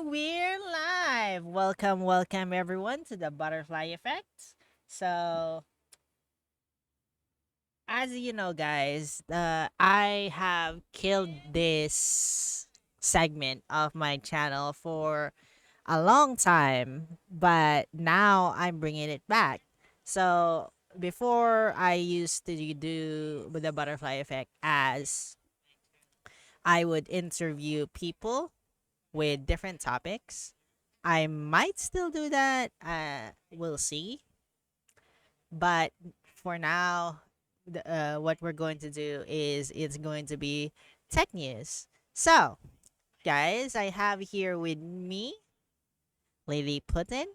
we're live. Welcome everyone to the butterfly effect. So, as you know, guys, I have killed this segment of my channel for a long time, but now I'm bringing it back. So, before I used to do the butterfly effect as I would interview people with different topics. I might still do that. We'll see. But for now, what we're going to do is it's going to be tech news. So, guys, I have here with me Lilleputten,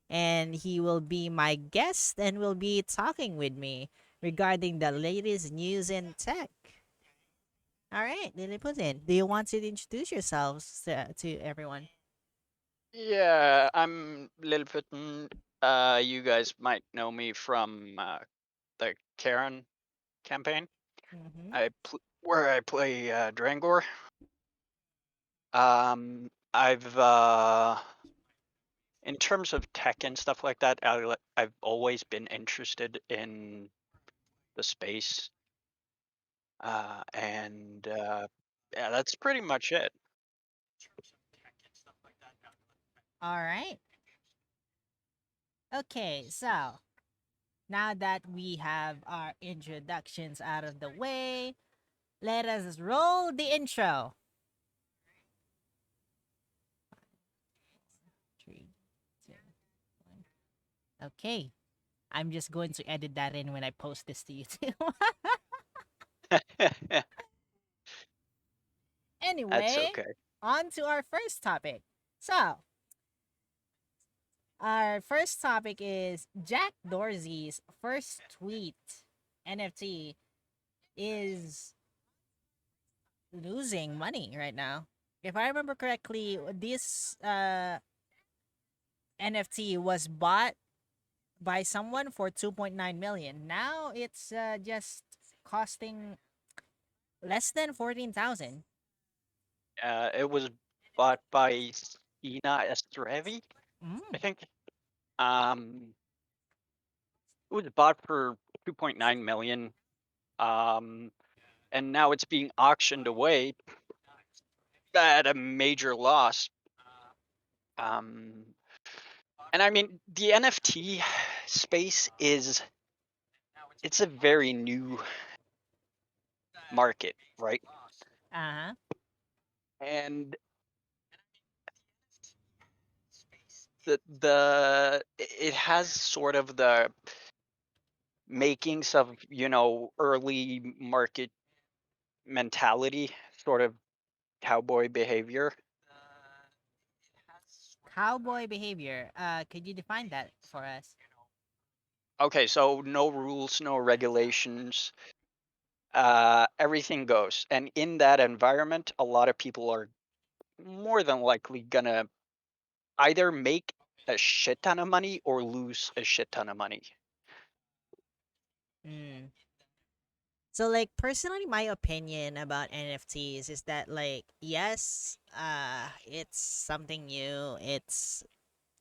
and he will be my guest and will be talking with me regarding the latest news in tech. All right, Lilleputten, do you want to introduce yourselves to everyone? Yeah, I'm Lilleputten. You guys might know me from the Karen campaign. Mm-hmm. Where I play Drangor. I've in terms of tech and stuff like that, I've always been interested in the space, and yeah, that's pretty much it. All right. Okay, so now that we have our introductions out of the way, let us roll the intro. Three, two, one. Okay, I'm just going to edit that in when I post this to YouTube. That's Anyway, okay. on to our first topic. So, our first topic is Jack Dorsey's first tweet NFT is losing money right now. If I remember correctly, this NFT was bought by someone for 2.9 million. Now it's just costing less than 14,000. It was bought by Ina Estrevi, I Mm. think. Um, it was bought for 2.9 million. Um, and now it's being auctioned away at a major loss. Um, and I mean, the NFT space it's a very new market, right? Uh-huh. And it has sort of the makings of, early market mentality, sort of cowboy behavior. Cowboy behavior. Could you define that for us? Okay, so no rules, no regulations, everything goes. And in that environment, a lot of people are more than likely gonna either make a shit ton of money or lose a shit ton of money. Mm. So like personally my opinion about NFTs is that like yes, it's something new. It's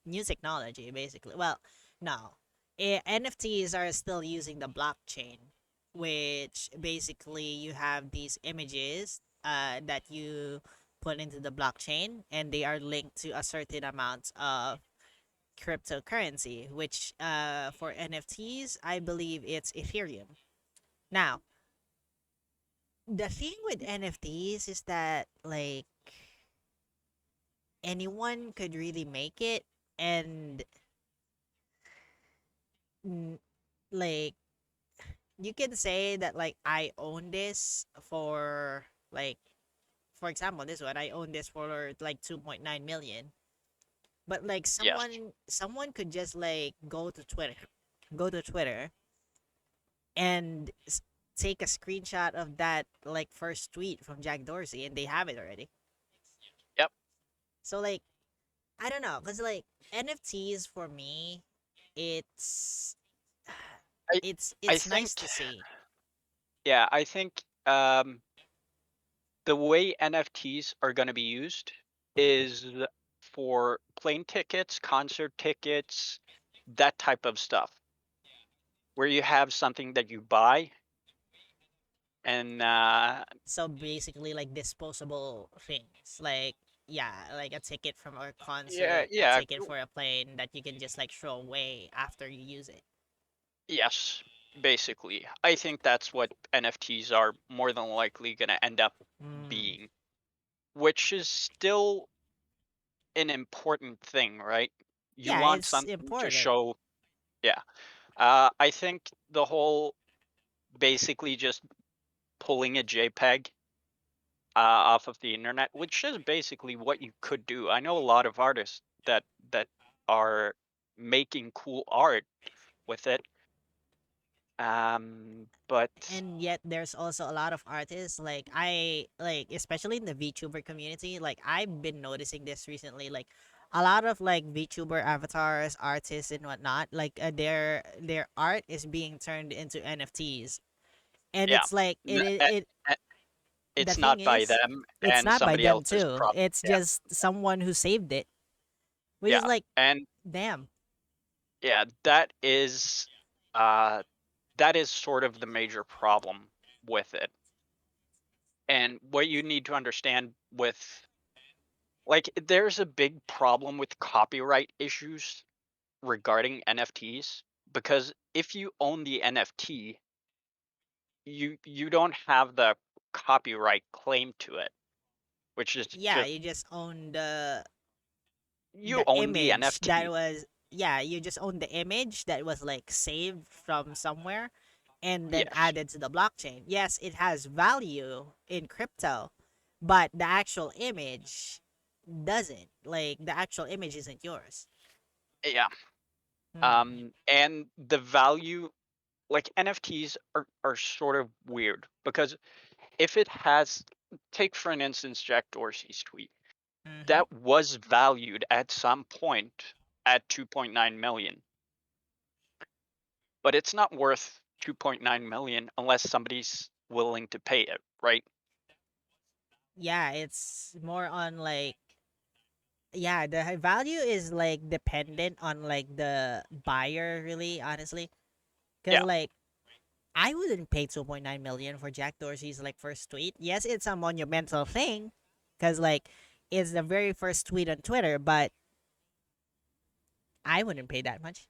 new technology basically. Well, no. NFTs are still using the blockchain, which basically you have these images that you put into the blockchain and they are linked to a certain amount of cryptocurrency, which for NFTs I believe it's Ethereum. Now, the thing with NFTs is that like anyone could really make it, and mm, like you can say that like I own this for like for example this one I own this for like 2.9 million, but like Yes. someone could just like go to Twitter and take a screenshot of that like first tweet from Jack Dorsey and they have it already. Yep. So like I don't know, cause like NFTs for me, it's I I it's nice think to see. yeah, I think the way NFTs are going to be used is for plane tickets, concert tickets, that type of stuff, where you have something that you buy and So basically, like disposable things, like yeah, like a ticket from a yeah, concert, a yeah, ticket for a plane that you can just like throw away after you use it. yes, basically. I think that's what NFTs are more than likely going to end up Mm. being, which is still an important thing, right? You Yeah, want it's something to important. show, yeah. I think the whole basically just pulling a JPEG off of the internet, which is basically what you could do. I know a lot of artists that are making cool art with it. But And yet there's also a lot of artists like I like, especially in the VTuber community, like I've been noticing this recently, like a lot of like VTuber avatars, artists and whatnot, like their art is being turned into NFTs. And yeah, it's like n- eh, eh, the it's thing not by is, them, it's and not by somebody them else's too, prop. it's Yeah, just someone who saved it, which is yeah, like, and damn. yeah, uh, that is sort of the major problem with it. And what you need to understand with like, there's a big problem with copyright issues regarding NFTs because if you own the NFT, you don't have the copyright claim to it, which is Yeah, just you just own you the own the image that NFT. was, yeah, you just own the image that was like saved from somewhere and then Yes. added to the blockchain. Yes, it has value in crypto, but the actual image doesn't. Like the actual image isn't yours. Yeah. Hmm. And the value like NFTs are sort of weird because if it has take for an instance Jack Dorsey's tweet Mm-hmm. that was valued at some point at 2.9 million, but it's not worth 2.9 million unless somebody's willing to pay it, right? Yeah, it's more on like, yeah, the value is like dependent on like the buyer, really, honestly, because Yeah, like I wouldn't pay 2.9 million for Jack Dorsey's like first tweet. Yes, it's a monumental thing cuz like it's the very first tweet on Twitter, but I wouldn't pay that much.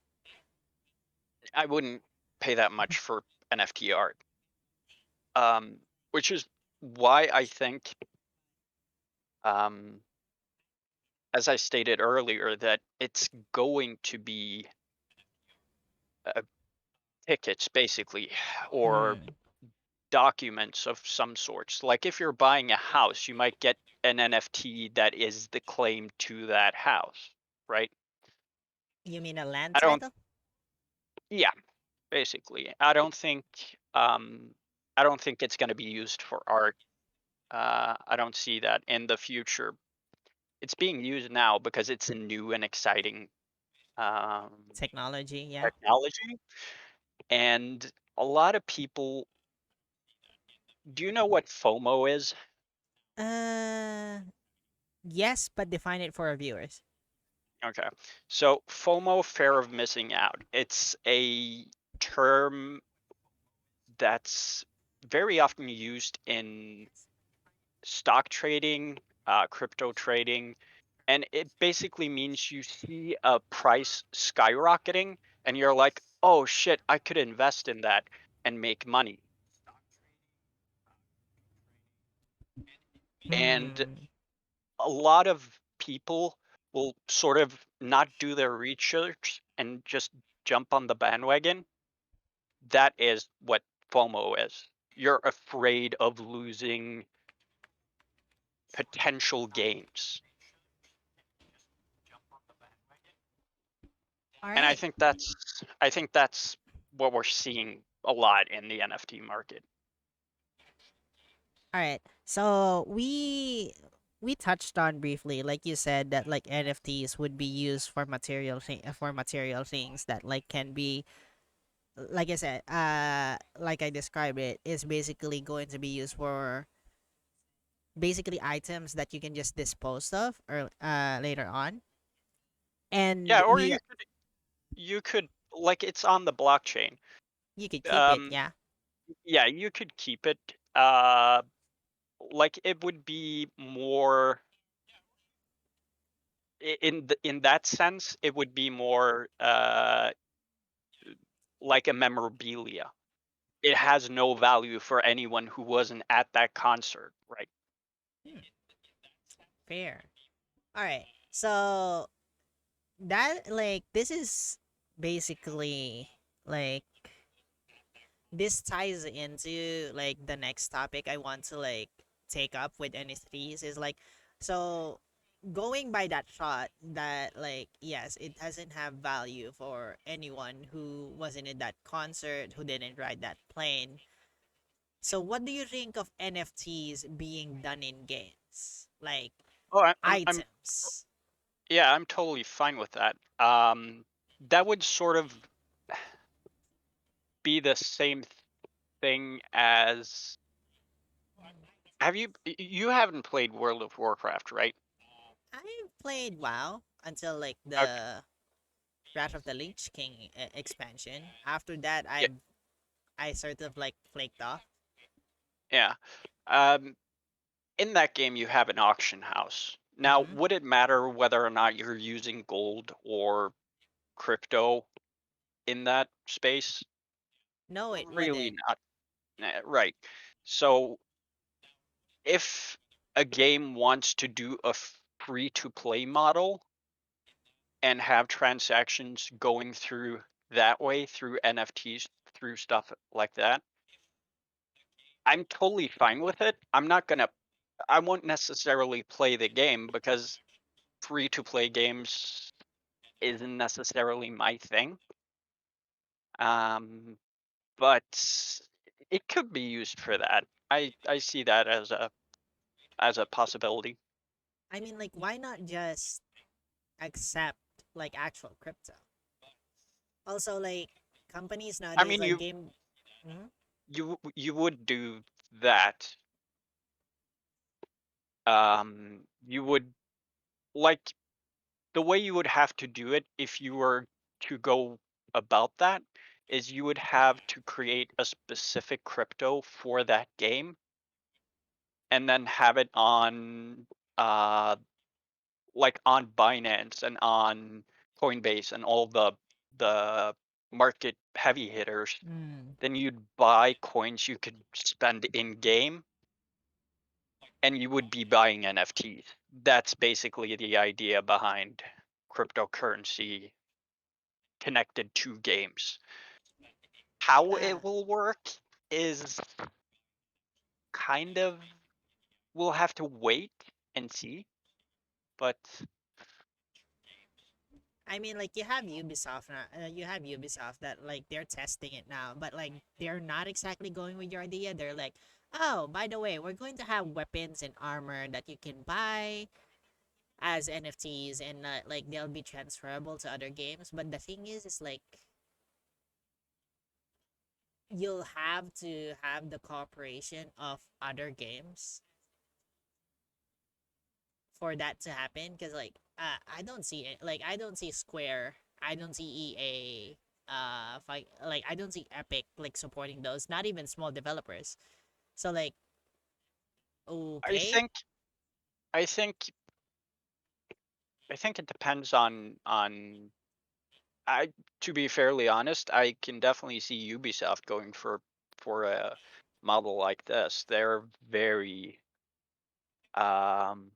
I wouldn't pay that much for NFT art. Which is why I think, um, as I stated earlier, that it's going to be uh, tickets basically, or Hmm. documents of some sorts. Like if you're buying a house, you might get an NFT that is the claim to that house, right? You mean a land I don't, title? yeah, basically. I don't think it's going to be used for art. I don't see that in the future. It's being used now because it's a new and exciting um, Technology, yeah. technology, and a lot of people. Do you know what FOMO is? Uh yes, but define it for our viewers. Okay, so FOMO, fear of missing out. It's a term that's very often used in stock trading, crypto trading, and it basically means you see a price skyrocketing and you're like, oh shit, I could invest in that and make money. And Hmm. a lot of people will sort of not do their research and just jump on the bandwagon. That is what FOMO is. You're afraid of losing potential gains. All And I right. think that's what we're seeing a lot in the NFT market. All right. So we touched on briefly, like you said, that like NFTs would be used for for material things that like can be, like I said, like I described it, is basically going to be used for basically items that you can just dispose of or later on, Yeah, and or you could like it's on the blockchain. you could keep it. Um, Yeah. yeah, you could keep it. Like it would be more in that sense, it would be more like a memorabilia. It has no value for anyone who wasn't at that concert, right? Hmm, fair. All right. So that like this is basically like this ties into like the next topic I want to like take up with NFTs is like, so going by that thought that like yes it doesn't have value for anyone who wasn't in that concert, who didn't ride that plane. So what do you think of NFTs being done in games like Oh, I'm items? yeah, I'm totally fine with that. That would sort of be the same thing as you haven't played World of Warcraft, right? I played WoW until like Okay. the Wrath of the Lich King expansion. After that, Yeah, I sort of like flaked off. yeah. Um, in that game, you have an auction house. Now, Mm-hmm. would it matter whether or not you're using gold or crypto in that space? No, it Really wouldn't. not. Right. So, if a game wants to do a free to play model and have transactions going through that way, through NFTs, through stuff like that, I'm totally fine with it. I won't necessarily play the game because free to play games isn't necessarily my thing. Um, but it could be used for that. I see that as a possibility. I mean, like, why not just accept like actual crypto? Also, like, companies I nowadays, mean, like game. Mhm. you would do that. You would like the way you would have to do it if you were to go about that is you would have to create a specific crypto for that game and then have it on uh like on Binance and on Coinbase and all the market heavy hitters. Mm. Then you'd buy coins you could spend in game and you would be buying NFTs. That's basically the idea behind cryptocurrency connected to games. How Uh, it will work is kind of we'll have to wait and see, but I mean, like you have Ubisoft now. You have Ubisoft that like they're testing it now, but like they're not exactly going with your idea. They're like, oh, by the way, we're going to have weapons and armor that you can buy as NFTs, and like they'll be transferable to other games. But the thing is like you'll have to have the cooperation of other games for that to happen. Because like I don't see it. Like I don't see Square. I don't see EA. Fight like I don't see Epic like supporting those. Not even small developers. So like I okay. think I think I think it depends on I to be fairly honest, I can definitely see Ubisoft going for a model like this. Um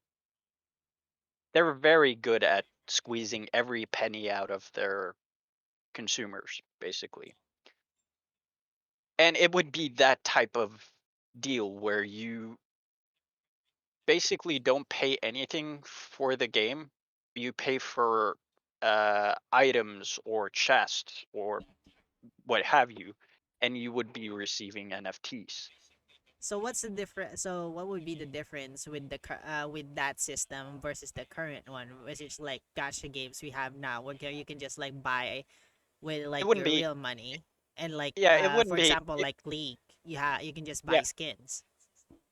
they're very good at squeezing every penny out of their consumers, basically. And it would be that type of deal where you basically don't pay anything for the game. You pay for items or chests or what have you, and you would be receiving NFTs. So what's the difference? So what would be the difference with the with that system versus the current one, which is like gacha games we have now, where you can just like buy with It like wouldn't your be, real money, and like yeah, it for wouldn't be, example it, like League, you can just yeah, buy skins.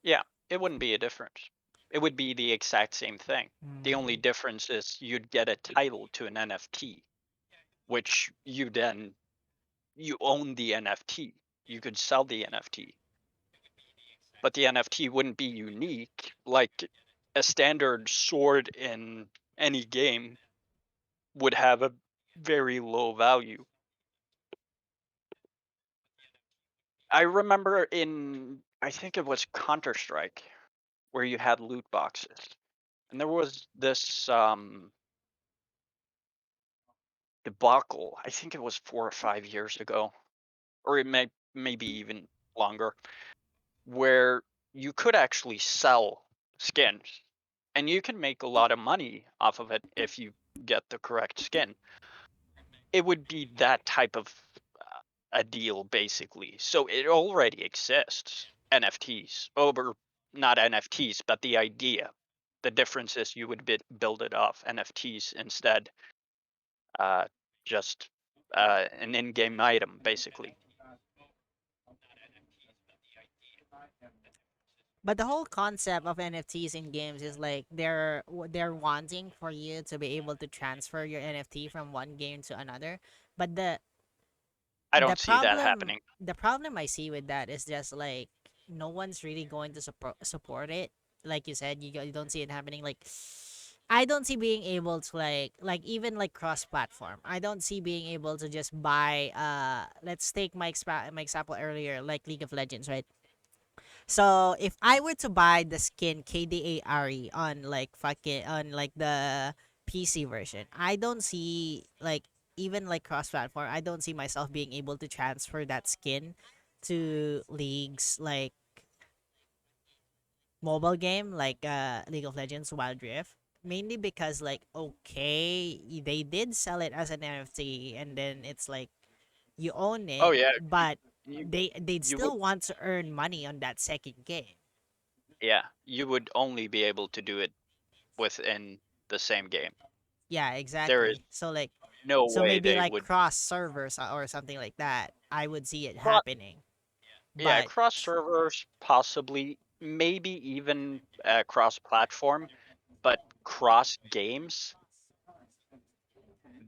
yeah, it wouldn't be a difference. It would be the exact same thing. The only Mm. difference is you'd get a title to an NFT, which you own the NFT. You could sell the NFT, but the NFT wouldn't be unique. Like a standard sword in any game would have a very low value. I remember I think it was Counter Strike, where you had loot boxes, and there was this debacle. I think it was 4 or 5 years ago, or maybe even longer, where you could actually sell skins, and you can make a lot of money off of it if you get the correct skin. It would be that type of a deal, basically. So it already exists. NFTs, or not NFTs, but the idea. The difference is you would build it off NFTs instead, uh, just an in-game item, basically. But the whole concept of NFTs in games is like they're wanting for you to be able to transfer your NFT from one game to another. But I don't see that happening. the problem I see with that is just like no one's really going to support it. Like you said, you don't see it happening. Like I don't see being able to like even like cross platform. I don't see being able to just buy let's take my example earlier, like League of Legends, right? So if I were to buy the skin KDA Ari on like fucking on like the PC version, I don't see like even like cross platform, I don't see myself being able to transfer that skin to leagues like mobile game like League of Legends Wild Rift. Mainly because like okay, they did sell it as an NFT and then it's like you own Oh it, yeah, but you they'd you would still want to earn money on that second game. yeah, you would only be able to do it within the same game. Yeah, There is exactly. So like, no so way maybe they like would cross servers or something like that. I would see it cross. happening, Yeah, but cross servers, possibly, maybe even cross platform, but cross games,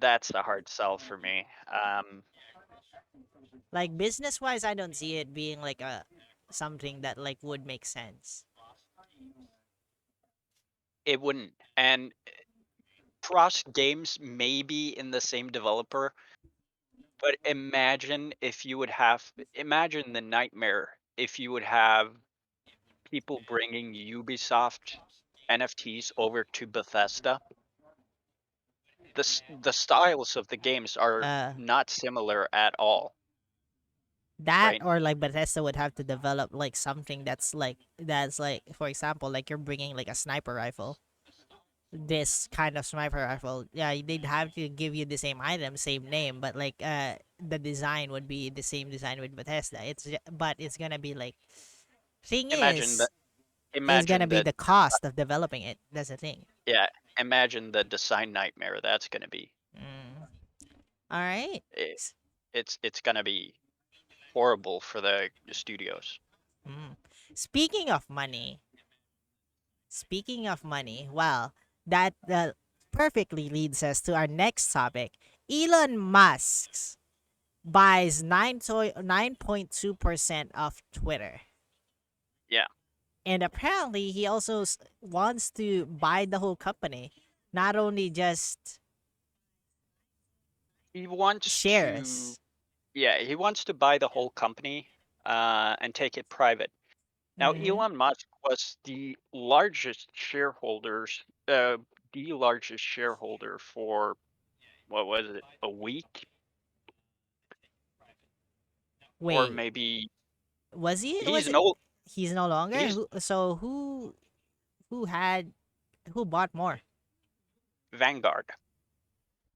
that's a hard sell for me. like business wise, I don't see it being like a something that like would make sense. It wouldn't. And cross games may be in the same developer, but imagine the nightmare if you would have people bringing Ubisoft NFTs over to Bethesda. The styles of the games are Uh, not similar at all, that right? or like Bethesda would have to develop like something that's like for example, like you're bringing like a sniper rifle. This kind of sniper rifle, yeah, they'd have to give you the same item, same name, but like the design would be the same design with Bethesda. But it's gonna be like thing Imagine the is gonna imagine be the the cost of developing it. That's the thing. yeah, imagine the design nightmare that's going to be. Mm. All right. It, S- it's going to be horrible for the studios. Mm. Speaking of money, well, that perfectly leads us to our next topic. Elon Musk buys 9.2% of Twitter. Yeah. And apparently, he also wants to buy the whole company, not only just He wants to shares. yeah, he wants to buy the whole company and take it private. Now, Mm-hmm. Elon Musk was the largest shareholder for what was it, a week, or Wait, maybe was he? Was he's it? no He's no longer. he's Who had who bought more? Vanguard,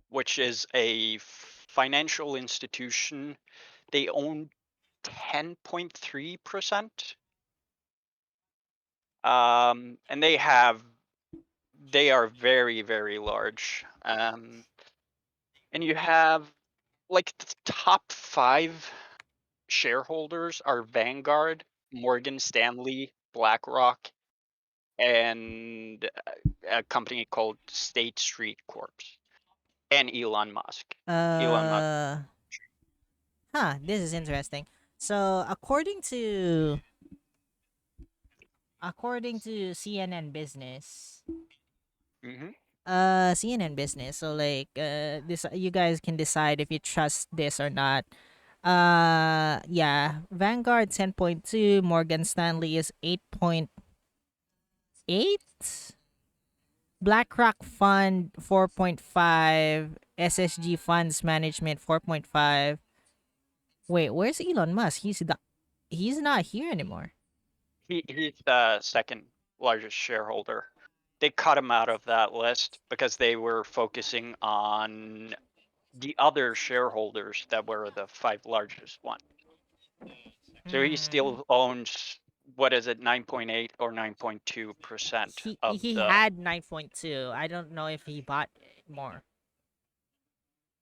which is a financial institution. They own 10.3%. And they are very, very large. And you have like the top five shareholders are Vanguard, Morgan Stanley, BlackRock, and a company called State Street Corp. And Elon Musk. Elon Musk. Uh, this is interesting. So according to CNN Business, Hmm. CNN Business. So like this, you guys can decide if you trust this or not. Yeah, Vanguard 10.2, Morgan Stanley is 8.8, BlackRock Fund 4.5, SSG Funds Management 4.5. Wait, where's Elon Musk? He's not here anymore. He's the second largest shareholder. They cut him out of that list because they were focusing on the other shareholders that were the five largest ones. So he Hmm. still owns, what is it, 9.8 or 9.2% of He the. had 9.2. I don't know if he bought more.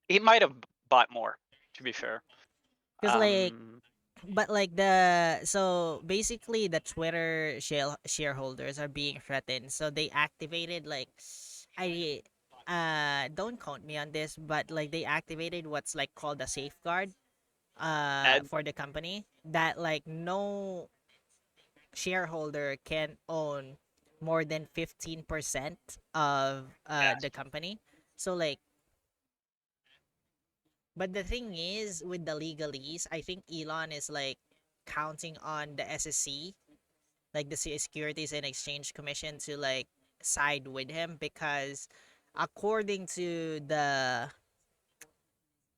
He might have bought more, to be fair. Cuz like Um, but like the so basically the Twitter shareholders are being threatened. So they activated like I don't quote me on this, but like they activated what's like called a safeguard and for the company that like no shareholder can own more than 15% of the yes, company. So like, but the thing is with the legalese, I think Elon is like counting on the SEC, like the Securities and Exchange Commission, to like side with him because according to the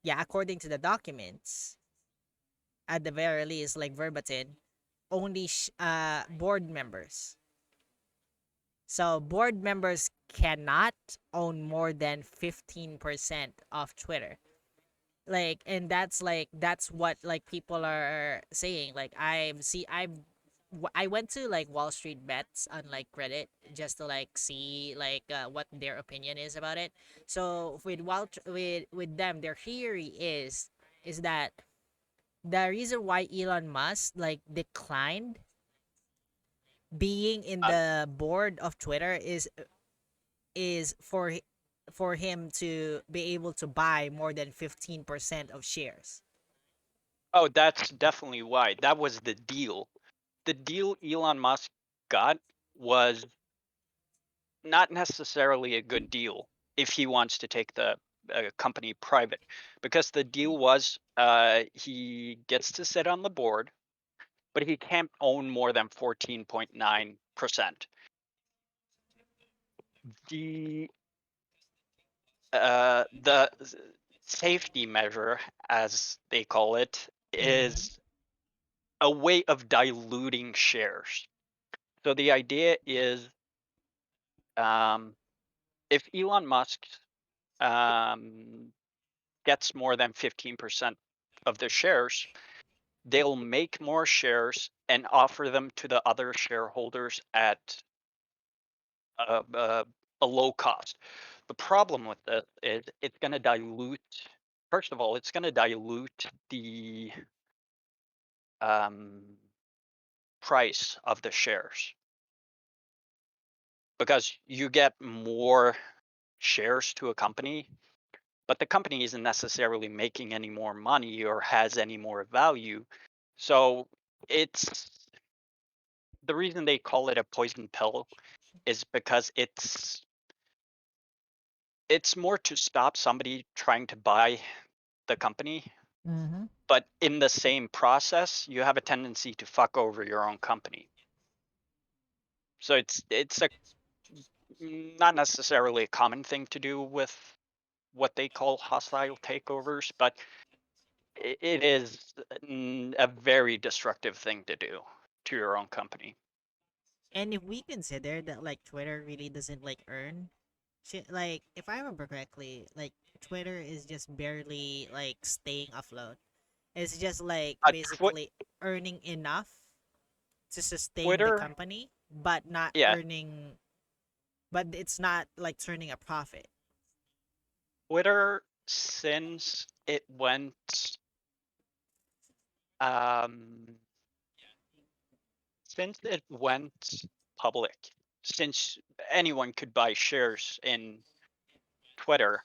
according to the documents, at the very least, like verbatim, only board members. So board members cannot own more than 15% of Twitter. Like, and that's what like people are saying. Like I went to like Wall Street Bets on like Reddit just to like see like what their opinion is about it. So with them, their theory is that the reason why Elon Musk like declined being in um, the board of Twitter is for him to be able to buy more than 15% of shares. oh, that's definitely why. That was the deal. The deal Elon Musk got was not necessarily a good deal if he wants to take the company private, because the deal was he gets to sit on the board, but he can't own more than 14.9%. The safety measure, as they call it, Mm-hmm. is a way of diluting shares. So the idea is, um, if Elon Musk um, gets more than 15% of the shares, they'll make more shares and offer them to the other shareholders at a, a, a low cost. The problem with this is it's going to dilute, first of all, it's going to dilute the um, price of the shares because you get more shares to a company, but the company isn't necessarily making any more money or has any more value. So it's the reason they call it a poison pill is because it's more to stop somebody trying to buy the company, Mm-hmm. but in the same process you have a tendency to fuck over your own company. So it's a not necessarily a common thing to do with what they call hostile takeovers, but it is a very destructive thing to do to your own company. And if we consider that like Twitter really doesn't like earn shit, like if I remember correctly, like Twitter is just barely like staying afloat. It's just like Uh, tw- basically earning enough to sustain the Twitter, company, but not yeah, earning, but it's not like turning a profit. Twitter since it went um since it went public, since anyone could buy shares in Twitter,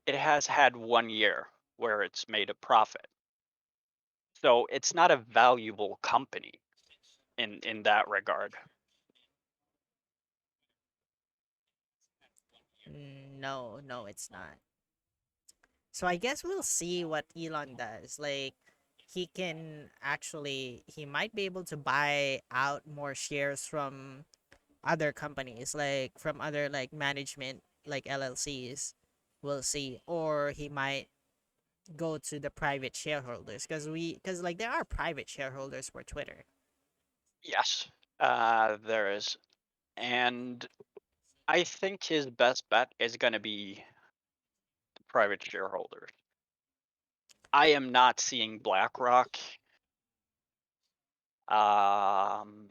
it has had 1 year where it's made a profit. So it's not a valuable company in that regard. No, no, it's not. So I guess we'll see what Elon does. Like he might be able to buy out more shares from other companies, like from other like management like LLCs. We'll see. Or he might go to the private shareholders because like there are private shareholders for Twitter. Yes, there is. And I think his best bet is going to be the private shareholders. I am not seeing BlackRock um,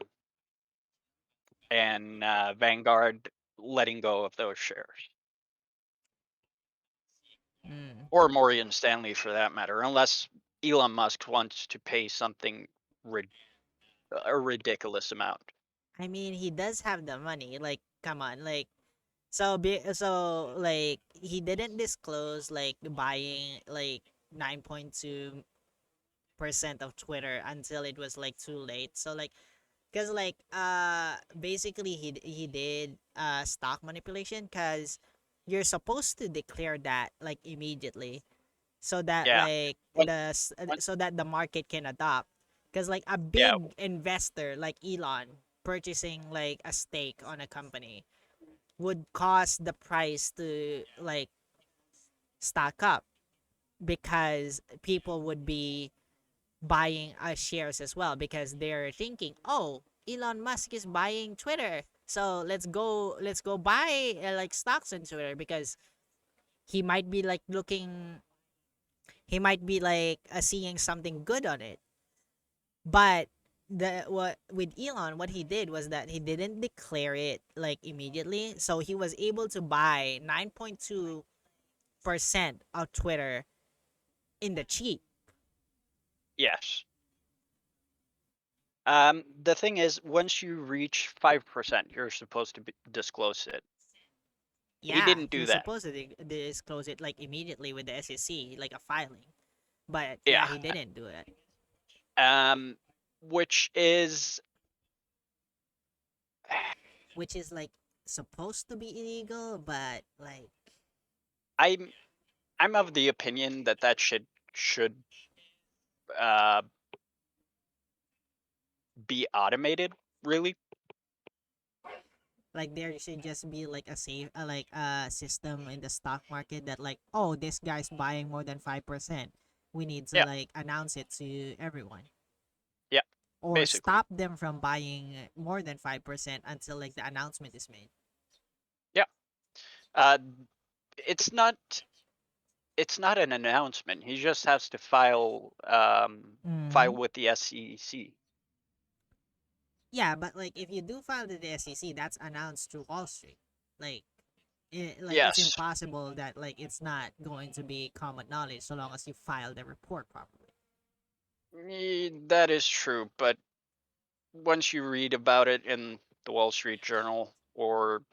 and Vanguard letting go of those shares, Mm. or Morgan Stanley for that matter, unless Elon Musk wants to pay something rid- a ridiculous amount. I mean, he does have the money. Like, come on, like like he didn't disclose like buying like 9.2% of Twitter until it was like too late. So like cuz like basically he did stock manipulation cuz you're supposed to declare that like immediately so that Yeah. like When, when, so that the market can adopt cuz like a yeah. big investor like Elon purchasing like a stake on a company would cause the price to like stock up because people would be buying shares as well because they're thinking, oh, Elon Musk is buying Twitter, so let's go buy like stocks in Twitter because he might be like looking, he might be like seeing something good on it. But the what with Elon, what he did was that he didn't declare it like immediately, so he was able to buy 9.2% of Twitter in the cheap. Yes. The thing is, once you reach 5%, you're supposed to disclose it. He Yeah, didn't he do was that. supposed to disclose it like immediately with the SEC, like a filing. But yeah, Yeah. he didn't do it, Um, which is, which is like supposed to be illegal, but like I'm I'm of the opinion that should uh, be automated. Really. there should just be like a safe like a system in the stock market that like, oh, this guy's buying more than 5%. We need to Yeah. like announce it to everyone Yeah. or Basically. stop them from buying more than 5% until like the announcement is made. Yeah. Uh, it's not it's not an announcement. He just has to file Mm-hmm. with the SEC. Yeah, but like if you do file to the SEC, that's announced through Wall Street. Like like it's Yes, impossible that like it's not going to be common knowledge so long as you file the report properly. that is true. But once you read about it in the Wall Street Journal or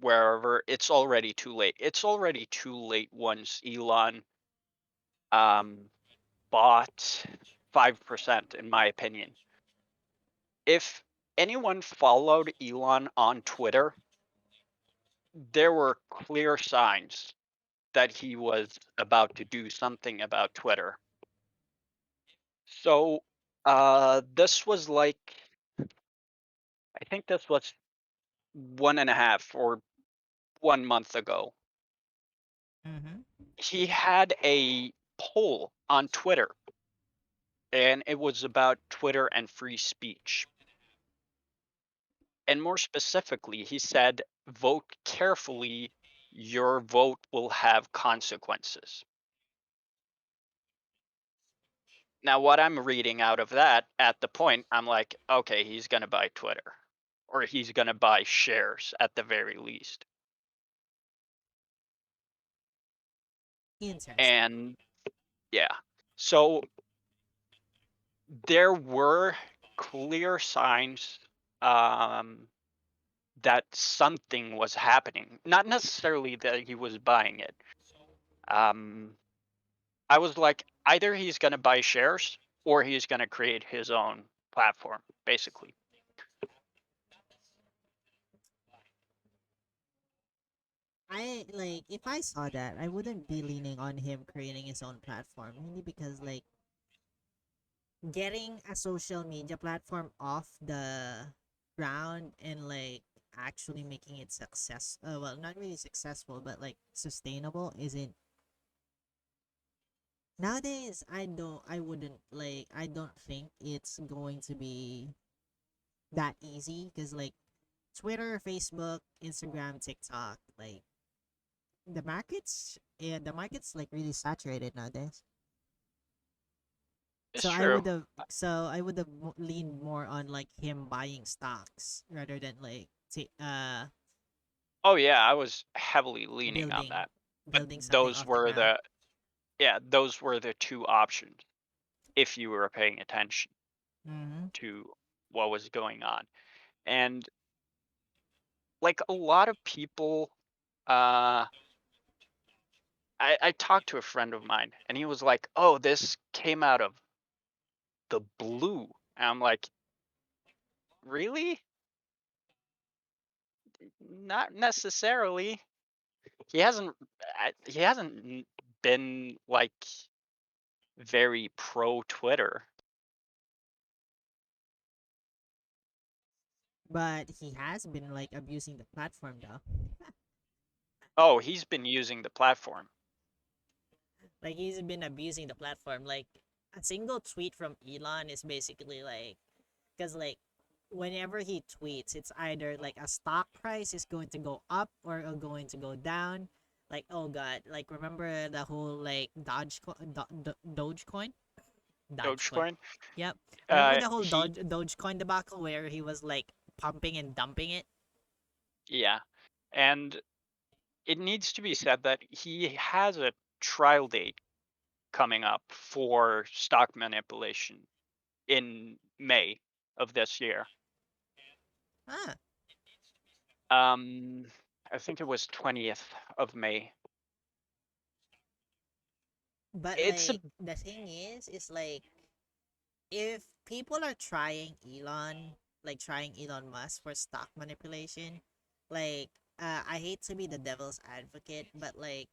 wherever, it's already too late. It's already too late once Elon um, bought 5%, in my opinion. If anyone followed Elon on Twitter, there were clear signs that he was about to do something about Twitter. So this was like, I think this was 1.5 or 1 month ago. Mm-hmm. He had a poll on Twitter, and it was about Twitter and free speech. And more specifically, he said, vote carefully, your vote will have consequences. Now, what I'm reading out of that at the point, I'm like, okay, he's going to buy Twitter or he's going to buy shares at the very least. Interesting. And yeah, so there were clear signs um, that something was happening, not necessarily that he was buying it. Um, I was like, either he's going to buy shares or he's going to create his own platform, basically. I like if I saw that, I wouldn't be leaning on him creating his own platform, mainly because like getting a social media platform off the ground and like actually making it well, not really successful, but like sustainable isn't nowadays. I don't think it's going to be that easy because like Twitter, Facebook, Instagram, TikTok, like the market's like really saturated nowadays. It's true. So I would have leaned more on like him buying stocks rather than like Oh yeah, I was heavily leaning on building that. But building something those off the were ground. the yeah, those were the two options if you were paying attention Mm-hmm. to what was going on. And like a lot of people, uh I talked to a friend of mine and he was like, "Oh, this came out of the blue." And I'm like, "Really? Not necessarily." He hasn't been like very pro Twitter. But he has been like abusing the platform though. Oh, he's been using the platform. Like he's been abusing the platform. Like a single tweet from Elon is basically like because like whenever he tweets, it's either like a stock price is going to go up or going to go down. Like oh god, like remember the whole like Dogecoin, Dogecoin. Dogecoin. Yep. Remember the whole He Dogecoin debacle where he was like pumping and dumping it. Yeah, and it needs to be said that he has a trial date coming up for stock manipulation in May of this year. Ah, Um, I think it was 20th of May. but It's a like the thing is like if people are trying trying Elon Musk for stock manipulation, like I hate to be the devil's advocate, but like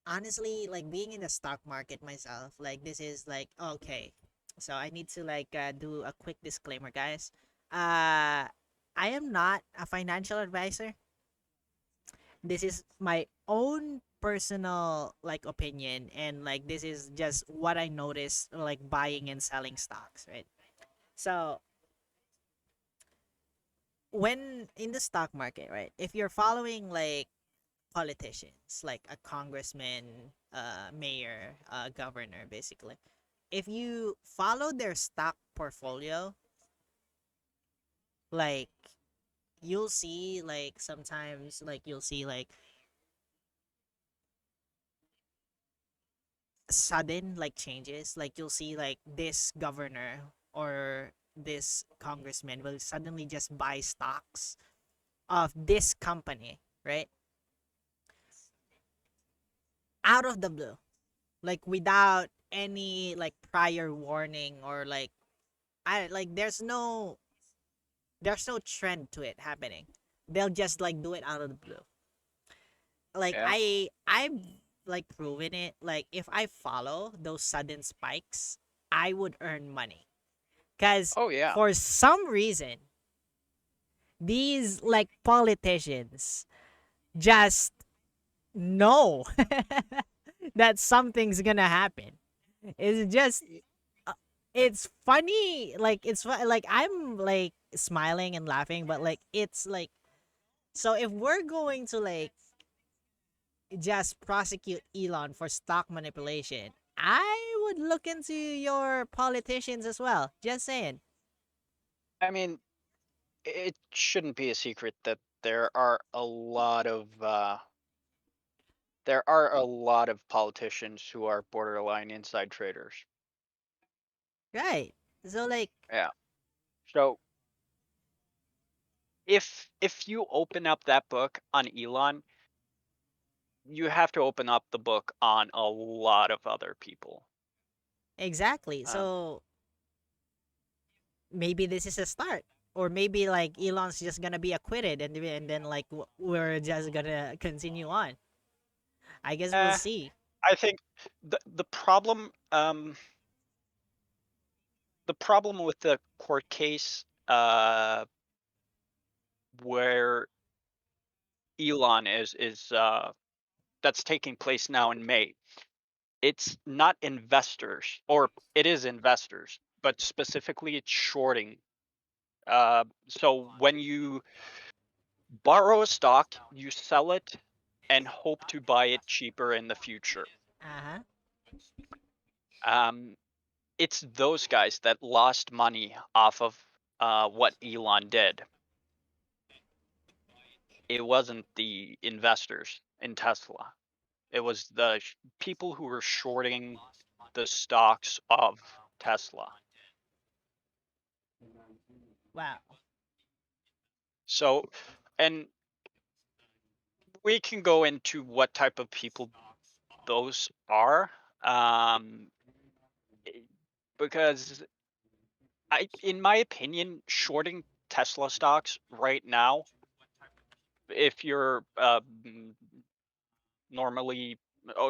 honestly, like being in the stock market myself, like this is like okay. So I need to like do a quick disclaimer, guys. I am not a financial advisor. This is my own personal like opinion and like this is just what I noticed like buying and selling stocks, right? So when in the stock market, right? If you're following like politicians, like a congressman, mayor, governor, basically, if you follow their stock portfolio, like you'll see like sometimes like you'll see like sudden like changes. Like you'll see like this governor or this congressman will suddenly just buy stocks of this company, right? Out of the blue, like without any like prior warning or like I like there's no trend to it happening. They'll just like do it out of the blue. Like Yeah. I've like proven it. Like if I follow those sudden spikes, I would earn money. Cause Oh yeah. for some reason, these like politicians just know that something's gonna happen. It's just Y- uh, it's funny. Like like I'm like smiling and laughing, but like it's like so if we're going to like just prosecute Elon for stock manipulation, I would look into your politicians as well. Just saying. I mean, it shouldn't be a secret that there are a lot of politicians who are borderline inside traders. Right. So like Yeah. So if you open up that book on Elon, you have to open up the book on a lot of other people. Exactly. Um, So maybe this is a start, or maybe like Elon's just gonna be acquitted, and then like we're just gonna continue on. I guess we'll eh, see. I think the problem with the court case where Elon is that's taking place now in May. It's not investors, or it is investors, but specifically it's shorting. So when you borrow a stock, you sell it and hope to buy it cheaper in the future. Uh-huh. Um, it's those guys that lost money off of what Elon did. It wasn't the investors in Tesla. It was the people who were shorting the stocks of Tesla. Wow. So, and we can go into what type of people those are, um, eh, because in my opinion, shorting Tesla stocks right now, if you're normally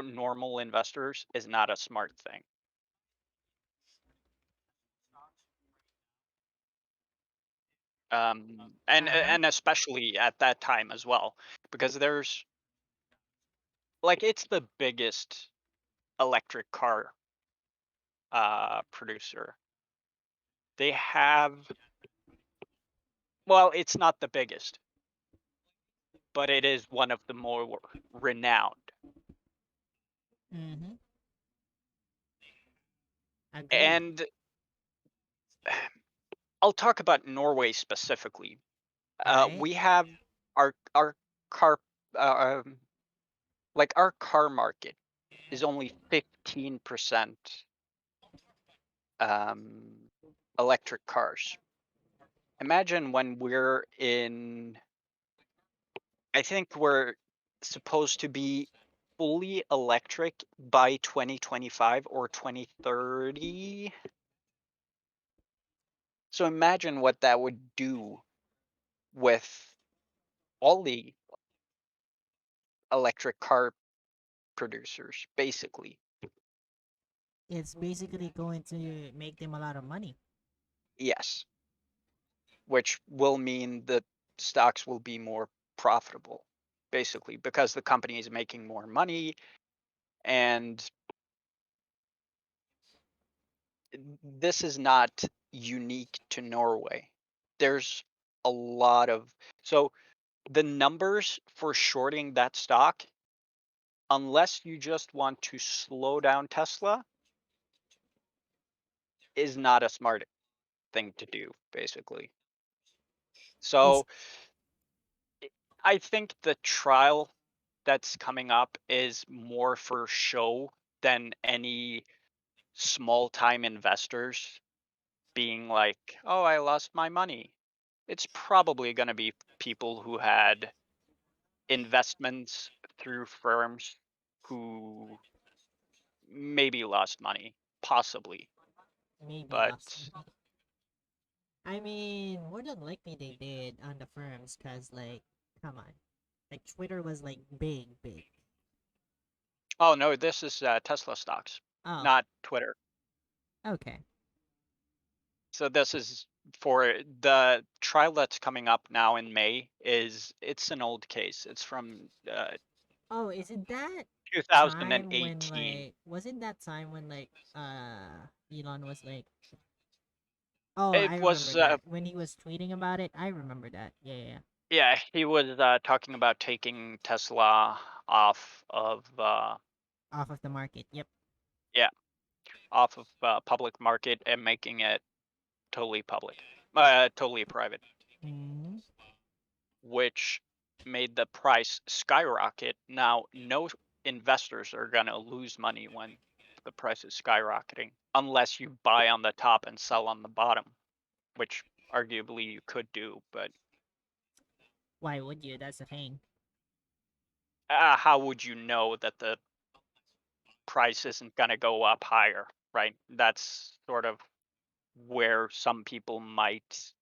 normal investors, is not a smart thing. Uh-huh. And especially at that time as well, because there's like it's the biggest electric car producer. They have, well, it's not the biggest, but it is one of the more renowned. Mm-hmm. Agree. And I'll talk about Norway specifically. Right. We have our car, uh, um, like our car market is only 15% um, electric cars. Imagine when we're in, I think we're supposed to be fully electric by 2025 or 2030. So imagine what that would do with all the electric car producers, basically. It's basically going to make them a lot of money. Yes, which will mean that stocks will be more profitable, basically, because the company is making more money. And this is not unique to Norway. There's a lot of, so the numbers for shorting that stock, unless you just want to slow down Tesla, is not a smart thing to do, basically. It's So I think the trial that's coming up is more for show than any small time investors being like, oh, I lost my money. It's probably going to be people who had investments through firms who maybe lost money, possibly. maybe lost But money. I mean, more than likely they did on the firms, cause like, come on, like Twitter was like big, big. oh no, this is Tesla stocks, Oh, not Twitter. okay. So this is for the trial that's coming up now in May. It's an old case. It's from Oh, is it that time when 2018. like was it that time when like Elon was like, oh, I It remember was that when he was tweeting about it. I remember that. Yeah, yeah, yeah. yeah, he was talking about taking Tesla off of Off of the market. Yep. yeah, off of public market and making it totally public, totally private, Mm-hmm. which made the price skyrocket. Now, no investors are going to lose money when the price is skyrocketing, unless you buy on the top and sell on the bottom, which arguably you could do, but Why would you? That's the thing. How would you know that the price isn't going to go up higher, right? That's sort of where some people might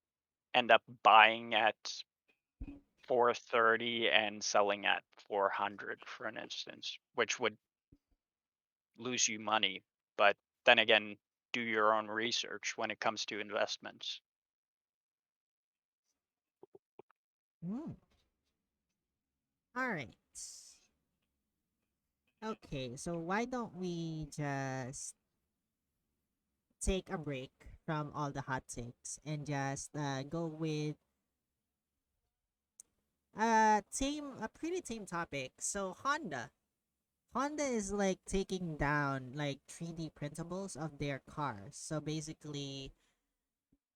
end up buying at 430 and selling at 400, for an instance, which would lose you money. But then again, do your own research when it comes to investments. Hmm. All right. Okay, so why don't we just take a break from all the hot takes and just go with a pretty tame topic. So Honda is like taking down like 3D printables of their cars. So basically,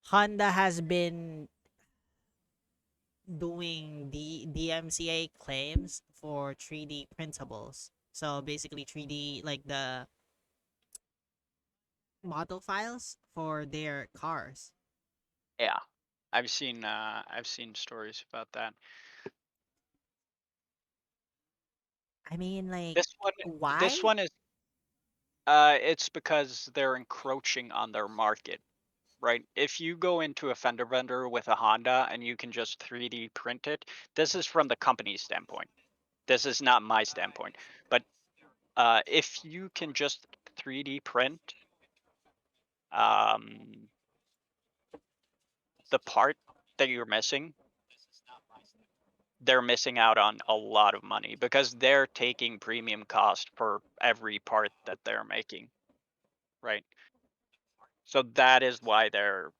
Honda has been doing the DMCA claims for 3D printables. So basically 3D like the model files for their cars. Yeah, I've seen stories about that. I mean like This one this why? one is it's because they're encroaching on their market, right? If you go into a fender vendor with a Honda and you can just 3D print it, this is from the company's standpoint. This is not my standpoint. But if you can just 3D print um, the part that you're missing, they're missing out on a lot of money because they're taking premium cost for every part that they're making, right? So that is why they're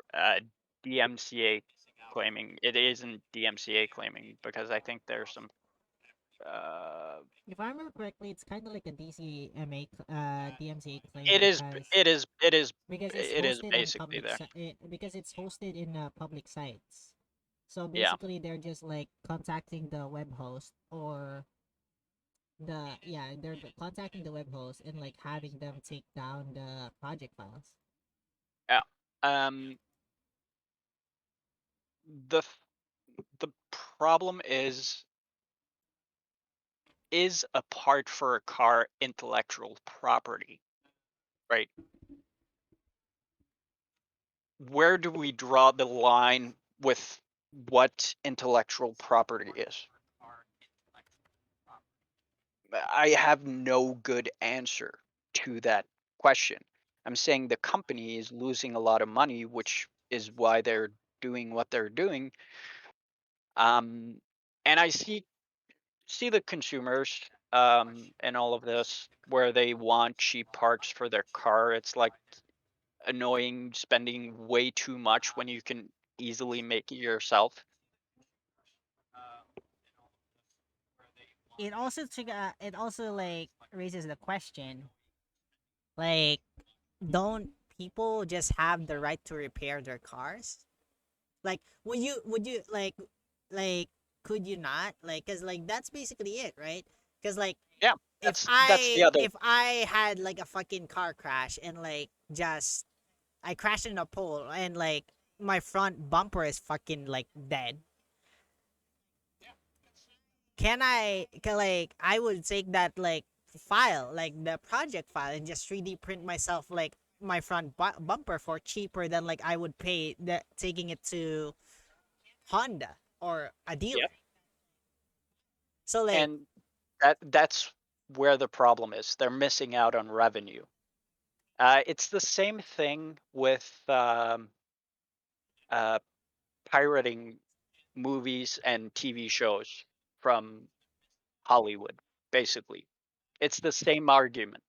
DMCA claiming. It isn't DMCA claiming because I think there's some. Uh, If I remember correctly, it's kind of like a DCMA DMCA claim it is. because It is. It is. it's It is hosted on basically there. because it's hosted in public sites. So Yeah. basically, they're just like contacting the web host or they're contacting the web host and like having them take down the project files. Yeah. Um. The f- the problem is a part for a car intellectual property, right? Where do we draw the line with what intellectual property is? I have no good answer to that question. I'm saying the company is losing a lot of money, which is why they're doing what they're doing. Um, and I see the consumers and all of this where they want cheap parts for their car. It's like annoying spending way too much when you can easily make it yourself. It also like raises the question like don't people just have the right to repair their cars? Like, would you like could you not like because like that's basically it, right? Because like Yeah, that's the other. if I had like a fucking car crash and like just I crashed in a pole and like my front bumper is fucking like dead, like I would take that like file like the project file and just 3D print myself like my front bumper for cheaper than like I would pay the taking it to Honda or a Yeah, dealer. So like and that's where the problem is. They're missing out on revenue. It's the same thing with uh, pirating movies and TV shows from Hollywood. Basically, it's the same argument.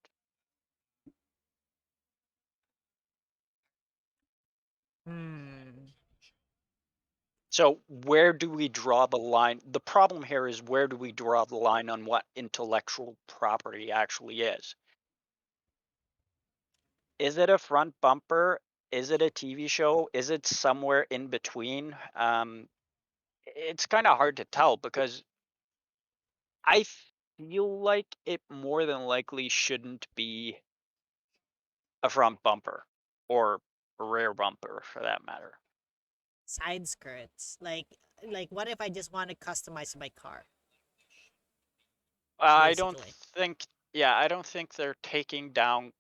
hmm So where do we draw the line? The problem here is where do we draw the line on what intellectual property actually is? Is it a front bumper? Is it a TV show? Is it somewhere in between? It's kind of hard to tell because I feel like it more than likely shouldn't be a front bumper or a rear bumper for that matter. side skirts. Like what if I just want to customize my car, I don't basically? think. Yeah, I don't think they're taking down.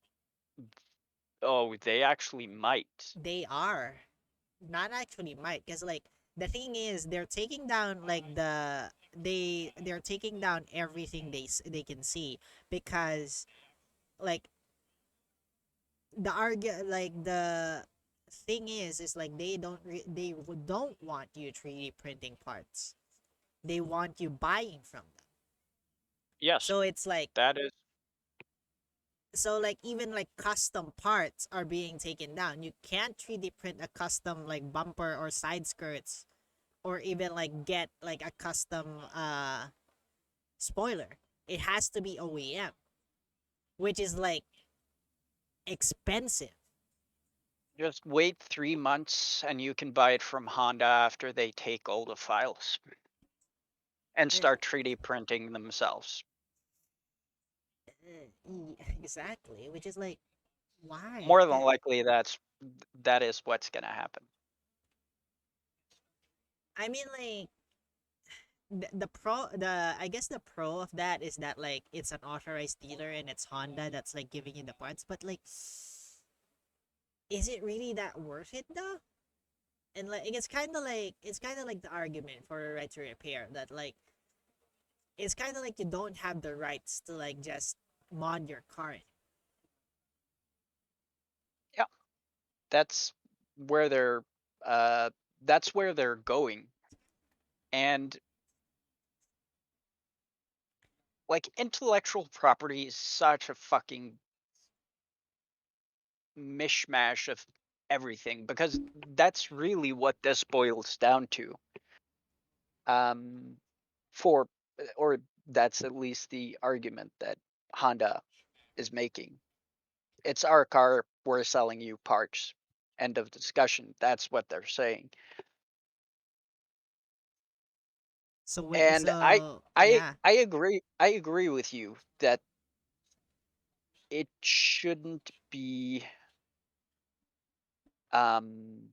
Oh, they actually might. They are not actually might, because like the thing is they're taking down like they're taking down everything they can see, because like the thing is like they don't want you 3D printing parts. They want you buying from them. Yes, So it's like, that is. even like custom parts are being taken down. You can't 3D print a custom like bumper or side skirts, or even like get like a custom spoiler. It has to be OEM, which is like expensive. Just wait 3 months and you can buy it from Honda after they take all the files and Uh, start 3D printing themselves. exactly, which is like, why? More than likely, that is what's gonna happen. I mean, like the I guess the pro of that is that like it's an authorized dealer and it's Honda that's like giving you the parts, but like, is it really that worth it though? And like it's kind of like the argument for right to repair, that like it's kind of like you don't have the rights to like just mod your car. Yeah, that's where they're uh that's where they're going. And like intellectual property is such a fucking mishmash of everything because that's really what this boils down to. Um for or that's at least the argument that Honda is making. It's our car, we're selling you parts. End of discussion. That's what they're saying. So wait, And so yeah. I agree, I agree with you that it shouldn't be um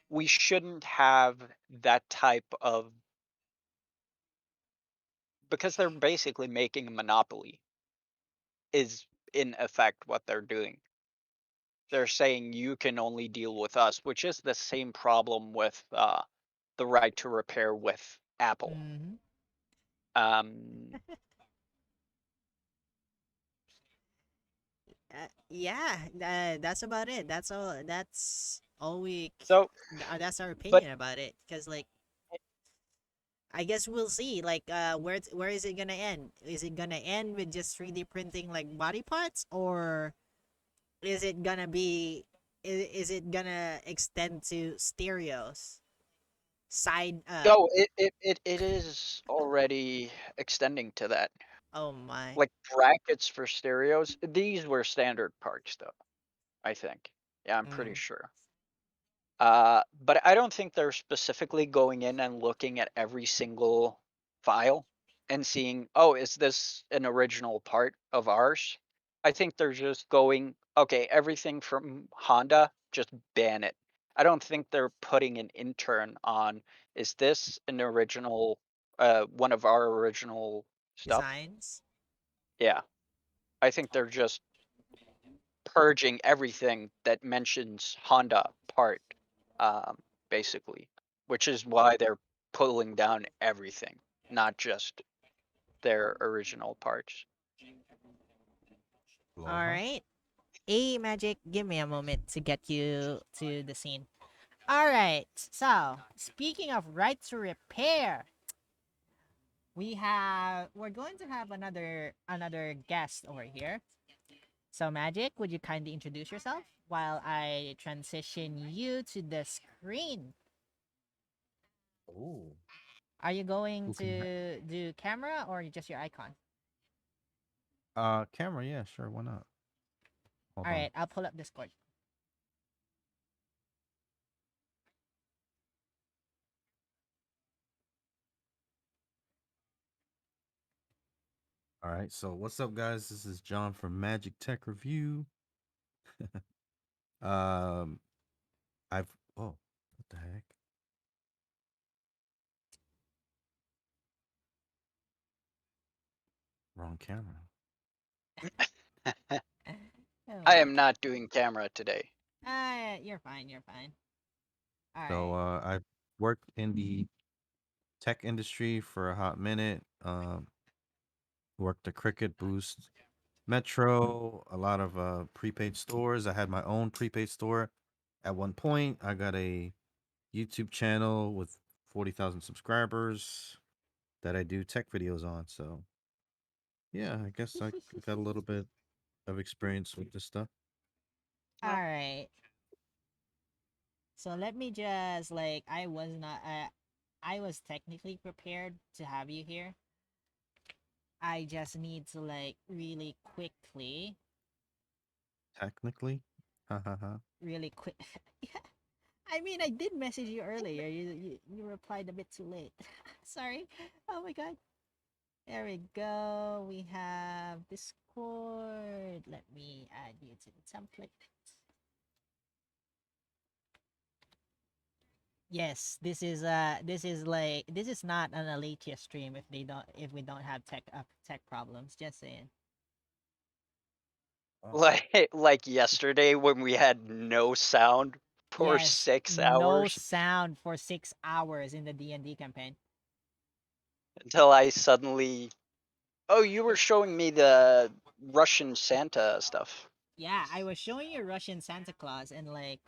we shouldn't have that type of, because they're basically making a monopoly is in effect what they're doing. They're saying you can only deal with us, which is the same problem with the right to repair with Apple. Hmm. Um, Yeah, that's about it. That's all so, that's our but opinion about it, because like I guess we'll see. Like, where is it gonna end? Is it gonna end with just 3D printing like body parts, or is it gonna be? Is it gonna extend to stereos, side? no, it is already extending to that. Oh my. Like brackets for stereos. These were standard parts, though. I think. Yeah, I'm pretty Mm, sure. But I don't think they're specifically going in and looking at every single file and seeing, oh, is this an original part of ours? I think they're just going, okay, everything from Honda, just ban it. I don't think they're putting an intern on, is this an original, one of our original stuff? designs. Yeah, I think they're just purging everything that mentions Honda part, um, basically, which is why they're pulling down everything, not just their original parts. All Aloha. right. A Magic, give me a moment to get you to the scene. All right. So, speaking of right to repair, we're going to have another guest over here. So, Magic, would you kindly introduce yourself while I transition you to the screen? Oh, Are you going who can? to do camera or just your icon? Camera. Yeah, sure. Why not? Hold All on. right, I'll pull up Discord. All right. So, what's up, guys? This is John from Magic Tech Review. Um, I've. Oh, What the heck? Wrong camera. Oh I my am not doing camera today. you're fine, you're fine. All So right. I've worked in the tech industry for a hot minute. Worked the Cricket Boost Metro, a lot of prepaid stores. I had my own prepaid store at one point. I got a YouTube channel with 40,000 subscribers that I do tech videos on. So, yeah, I guess I got a little bit of experience with this stuff. All right. So let me just like I was technically prepared to have you here. I just need to like really quickly, Technically, ha ha ha. really quick. Yeah, I mean, I did message you earlier. You replied a bit too late. Sorry. Oh my god. There we go. We have Discord. Let me add you to the template. Yes, this is like this is not an Aleytia stream if we don't have tech problems. Just saying. Oh, Like yesterday when we had no sound for Yes, 6 hours no sound for 6 hours in the D&D campaign. until I suddenly. Oh, you were showing me the Russian Santa stuff. Yeah, I was showing you Russian Santa Claus and like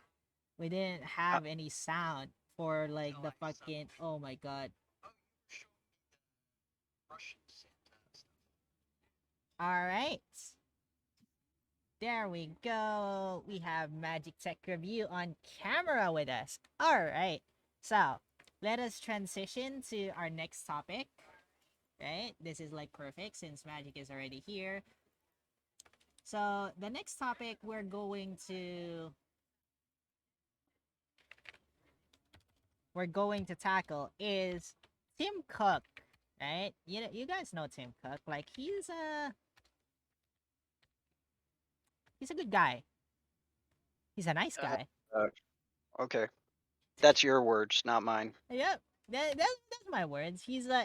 we didn't Uh, have any sound for like the fucking oh my god. All right. There we go. We have Magic Tech Review on camera with us. All right. So, let us transition to our next topic. Right? This is like perfect since Magic is already here. So, the next topic we're going to tackle is Tim Cook, right? You guys know Tim Cook. Like he's a good guy. He's a nice uh, guy. uh, okay, that's your words, not mine. Yep. That's my words. He's a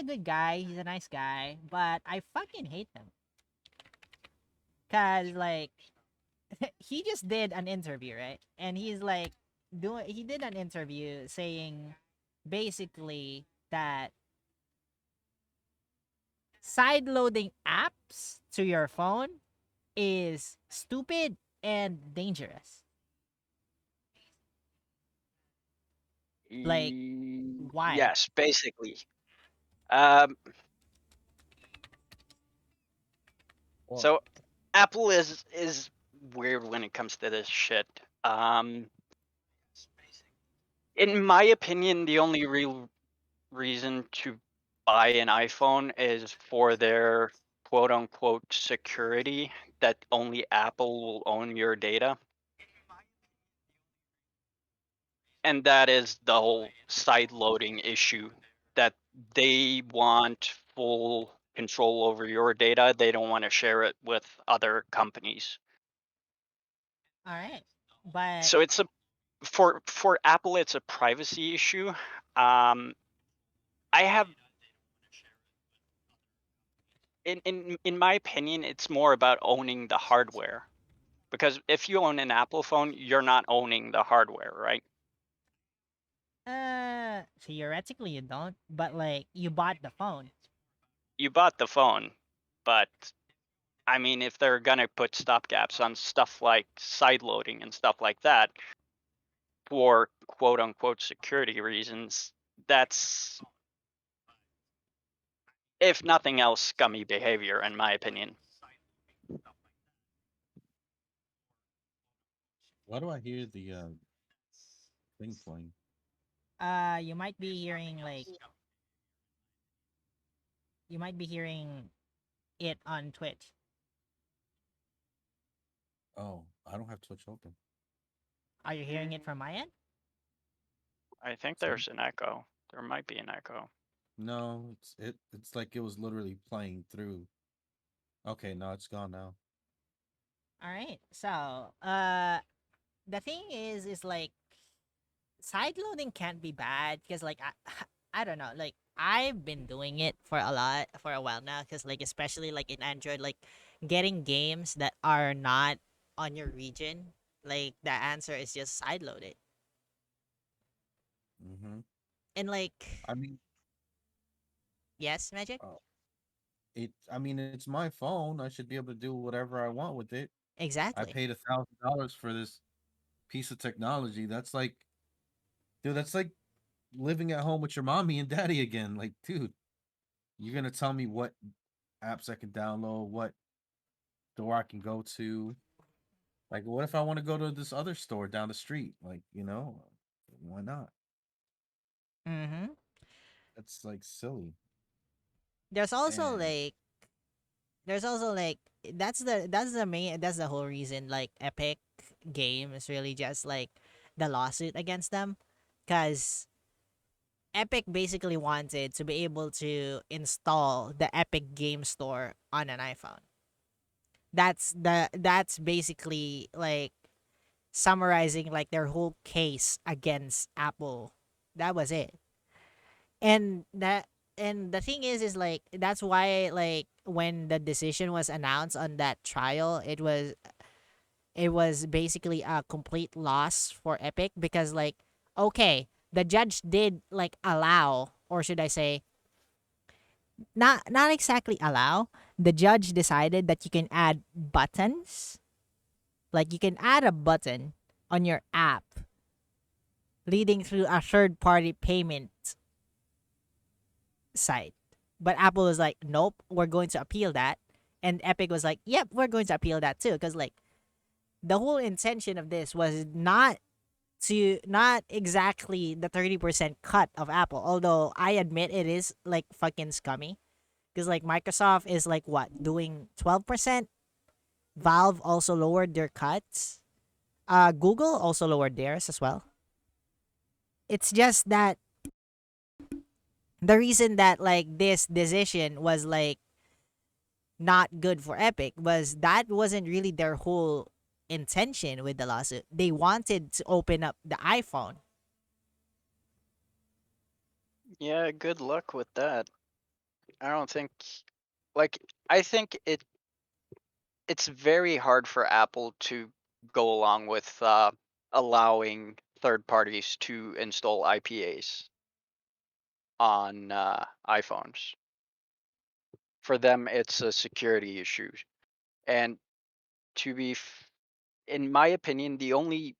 good guy. He's a nice guy, but I fucking hate him. Cause like he just did an interview, right? And he's like he did an interview saying basically that side loading apps to your phone is stupid and dangerous. Like why? Yes, basically. Um, well, so Apple is weird when it comes to this shit. In my opinion, the only real reason to buy an iPhone is for their quote unquote security that only Apple will own your data. And that is the whole side loading issue that they want full control over your data. They don't want to share it with other companies. All right. But So it's a for Apple, it's a privacy issue. I have in my opinion, it's more about owning the hardware. Because if you own an Apple phone, you're not owning the hardware, right? theoretically you don't, but like you bought the phone. You bought the phone, but I mean, if they're gonna put stopgaps on stuff like side loading and stuff like that for quote unquote security reasons, that's, if nothing else, scummy behavior, in my opinion. why do I hear the thing playing? You might be hearing like you might be hearing it on Twitch. Oh, I don't have Twitch open. Are you hearing it from my end? I think Some there's an echo. There might be an echo. no, it's like it was literally playing through. Okay, no, it's gone now. All right. So, the thing is like side loading can't be bad because like I don't know, like I've been doing it for a while now because like especially like in Android, like getting games that are not on your region, like the answer is just side load it. Hmm. And like I mean, yes, Magic? uh, I mean, it's my phone. I should be able to do whatever I want with it. I Exactly. paid $1,000 for this piece of technology. That's like, dude, that's like living at home with your mommy and daddy again. Like, dude, you're gonna tell me what apps I can download, what store I can go to. Like, what if I want to go to this other store down the street? Like, why not? Mm-hmm. That's like silly. There's also And like there's also like that's the whole reason like Epic Games really just like the lawsuit against them, because Epic basically wanted to be able to install the Epic Game Store on an iPhone. That's basically like summarizing like their whole case against Apple. That was it. And the thing is like that's why like when the decision was announced on that trial, it was basically a complete loss for Epic because like okay, the judge did like allow, or should I say not exactly allow. The judge decided that you can add buttons, like you can add a button on your app leading through a third party payment site. But Apple was like, nope, we're going to appeal that. And Epic was like, yep, we're going to appeal that too. Because like the whole intention of this was not exactly the 30% cut of Apple. Although I admit it is like fucking scummy. Because like Microsoft is like what, doing 12%? Valve also lowered their cuts. Google also lowered theirs as well. It's just that the reason that like this decision was like not good for Epic was that wasn't really their whole intention with the lawsuit. They wanted to open up the iPhone. Yeah, good luck with that. I don't think like I think it's very hard for Apple to go along with allowing third parties to install IPAs on iPhones. For them, it's a security issue. And to be, in my opinion, the only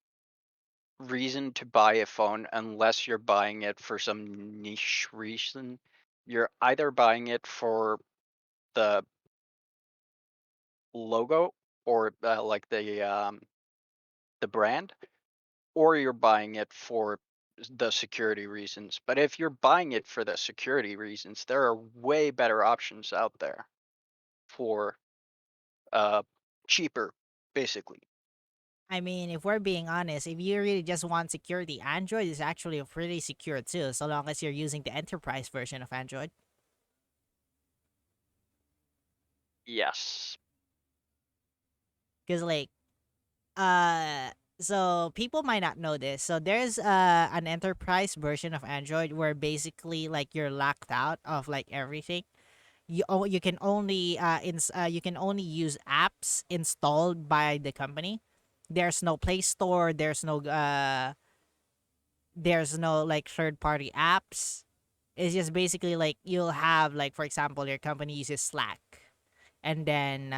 reason to buy a phone, unless you're buying it for some niche reason, you're either buying it for the logo or like the brand, or you're buying it for the security reasons. But if you're buying it for the security reasons, there are way better options out there for uh cheaper, basically. I mean, if we're being honest, if you really just want security, Android is actually pretty secure too, so long as you're using the enterprise version of Android. Yes. Because like uh so people might not know this. So there's an enterprise version of Android where basically like you're locked out of like everything. You can only you can only use apps installed by the company. There's no Play Store, there's no like third party apps. It's just basically like you'll have like for example your company uses Slack and then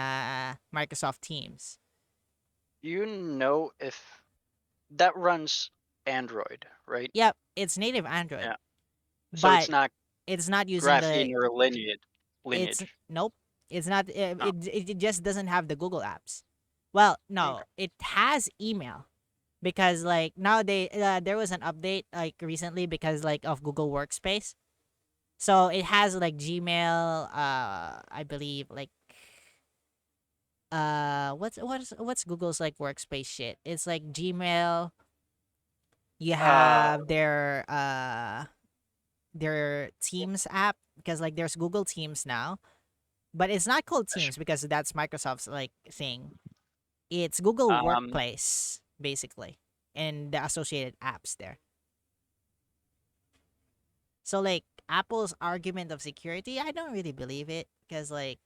Microsoft Teams. You know if that runs Android, right? Yep, it's native Android, Yeah. So it's but not it's not using the graphene or it's lineage. nope. It's not No. it just doesn't have the Google apps. Well, no, Okay. it has email because like now there was an update like recently because like of Google Workspace. So it has like Gmail, I believe like what's Google's like workspace shit. It's like Gmail, you Uh have their Teams app because like there's Google Teams now, but it's not called sh- Teams because that's Microsoft's like thing. It's Google um Workplace. basically, and the associated apps there. So like Apple's argument of security, I don't really believe it because like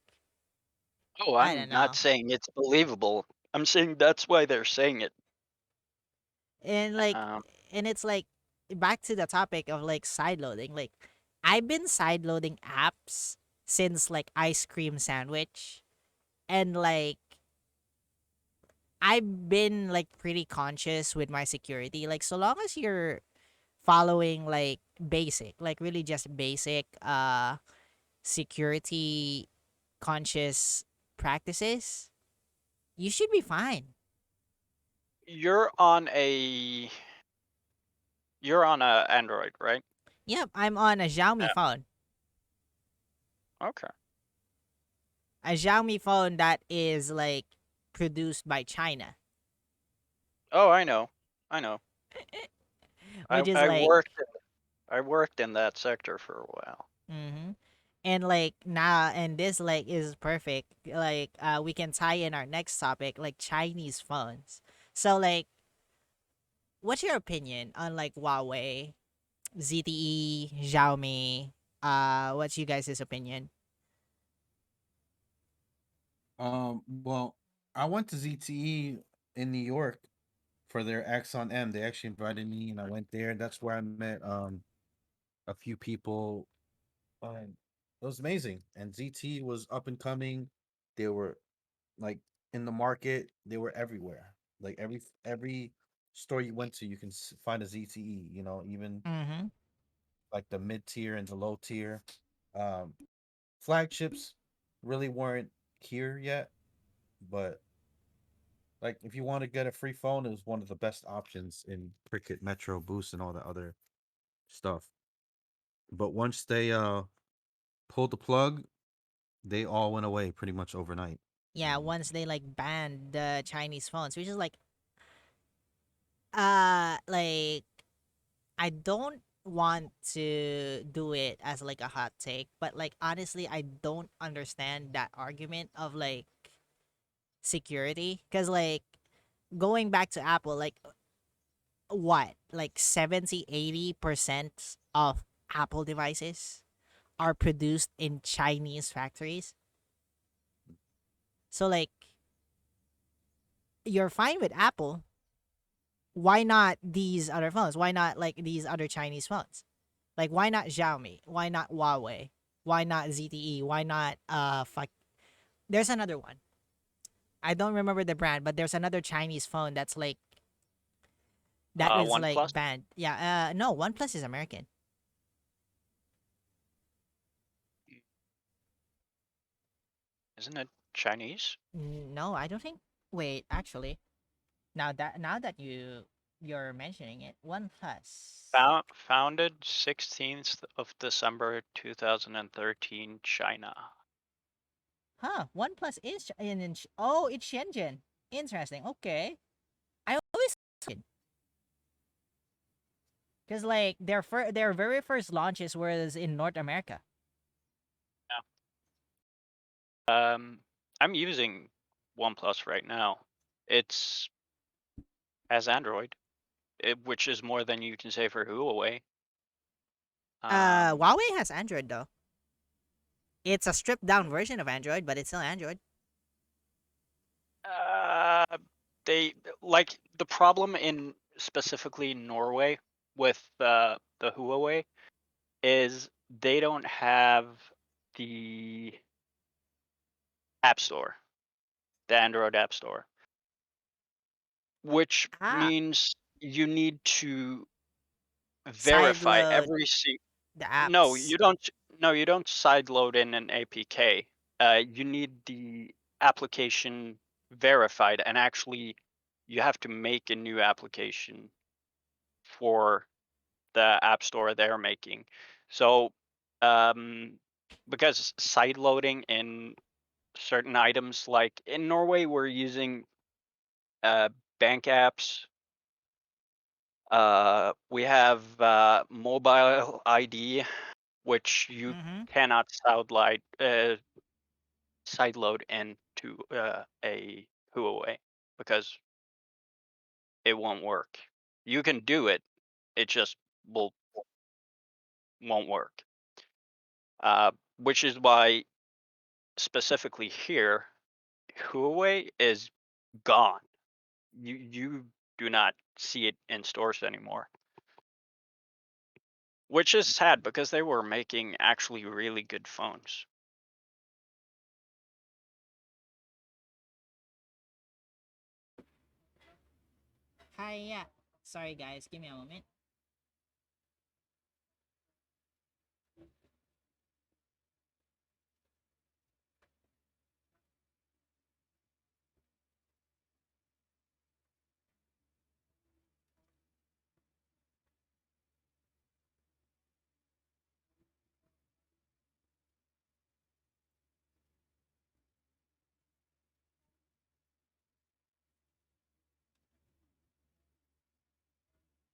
Oh, I I'm don't not know. saying it's believable. I'm saying that's why they're saying it. And like Um, and it's like back to the topic of like sideloading. Like I've been sideloading apps since like ice cream sandwich, and like I've been like pretty conscious with my security. Like so long as you're following like basic, like really just basic security conscious practices, you should be fine. you're on a Android, right? Yep, I'm on a Xiaomi Yeah. phone. Okay. A Xiaomi phone that is like produced by China, Oh, I know. I know. I which is I like worked I worked in that sector for a while. mm-hmm. And like now and this like is perfect. Like we can tie in our next topic like Chinese phones. So like what's your opinion on like Huawei, ZTE, Xiaomi? What's you guys' opinion? Well, I went to ZTE in New York for their Axon M. They actually invited me, and I went there. That's where I met a few people. And it was amazing. And ZT was up and coming. They were like in the market. They were everywhere. Like every store you went to, you can find a ZTE. You know, even Mm-hmm. like the mid tier and the low tier. Um, Flagships really weren't here yet, but like if you want to get a free phone, it was one of the best options in Cricket, Metro, Boost, and all the other stuff. But once they pulled the plug, they all went away pretty much overnight. Yeah, once they like banned the Chinese phones, which is like I don't want to do it as like a hot take, but like honestly, I don't understand that argument of like security because like going back to Apple, like what, like 70-80% of Apple devices are produced in Chinese factories. So like you're fine with Apple. Why not these other phones? Why not like these other Chinese phones? Like why not Xiaomi? Why not Huawei? Why not ZTE? Why not there's another one. I don't remember the brand, but there's another Chinese phone that is like OnePlus, banned. Yeah, no, OnePlus is American. isn't it Chinese? No, I don't think. Wait, actually, now that you're mentioning it, OnePlus. Founded 16th of December 2013, China. Huh? OnePlus is oh, it's Shenzhen. Interesting. Okay, I always because like their very first launches was in North America. Yeah. I'm using OnePlus right now. It's has Android, which is more than you can say for Huawei. Um, Huawei has Android though. It's a stripped down version of Android, but it's still Android. uh, they like the problem in specifically Norway with the Huawei is they don't have the App Store, the Android App Store, which Ah, means you need to verify sideload every the no, apps. you don't. No, you don't sideload in an APK. You need the application verified, and actually, you have to make a new application for the app store they're making. So, um, because sideloading in certain items, like in Norway, we're using uh, bank apps. We have mobile ID, which you Mm-hmm. cannot sideload into a Huawei because it won't work. You can do it, it just will won't work. Which is why specifically here, Huawei is gone. You do not see it in stores anymore, which is sad because they were making actually really good phones. Hi, yeah. Sorry, guys. Give me a moment.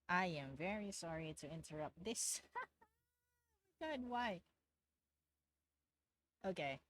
I am very sorry to interrupt this. God, why? Okay.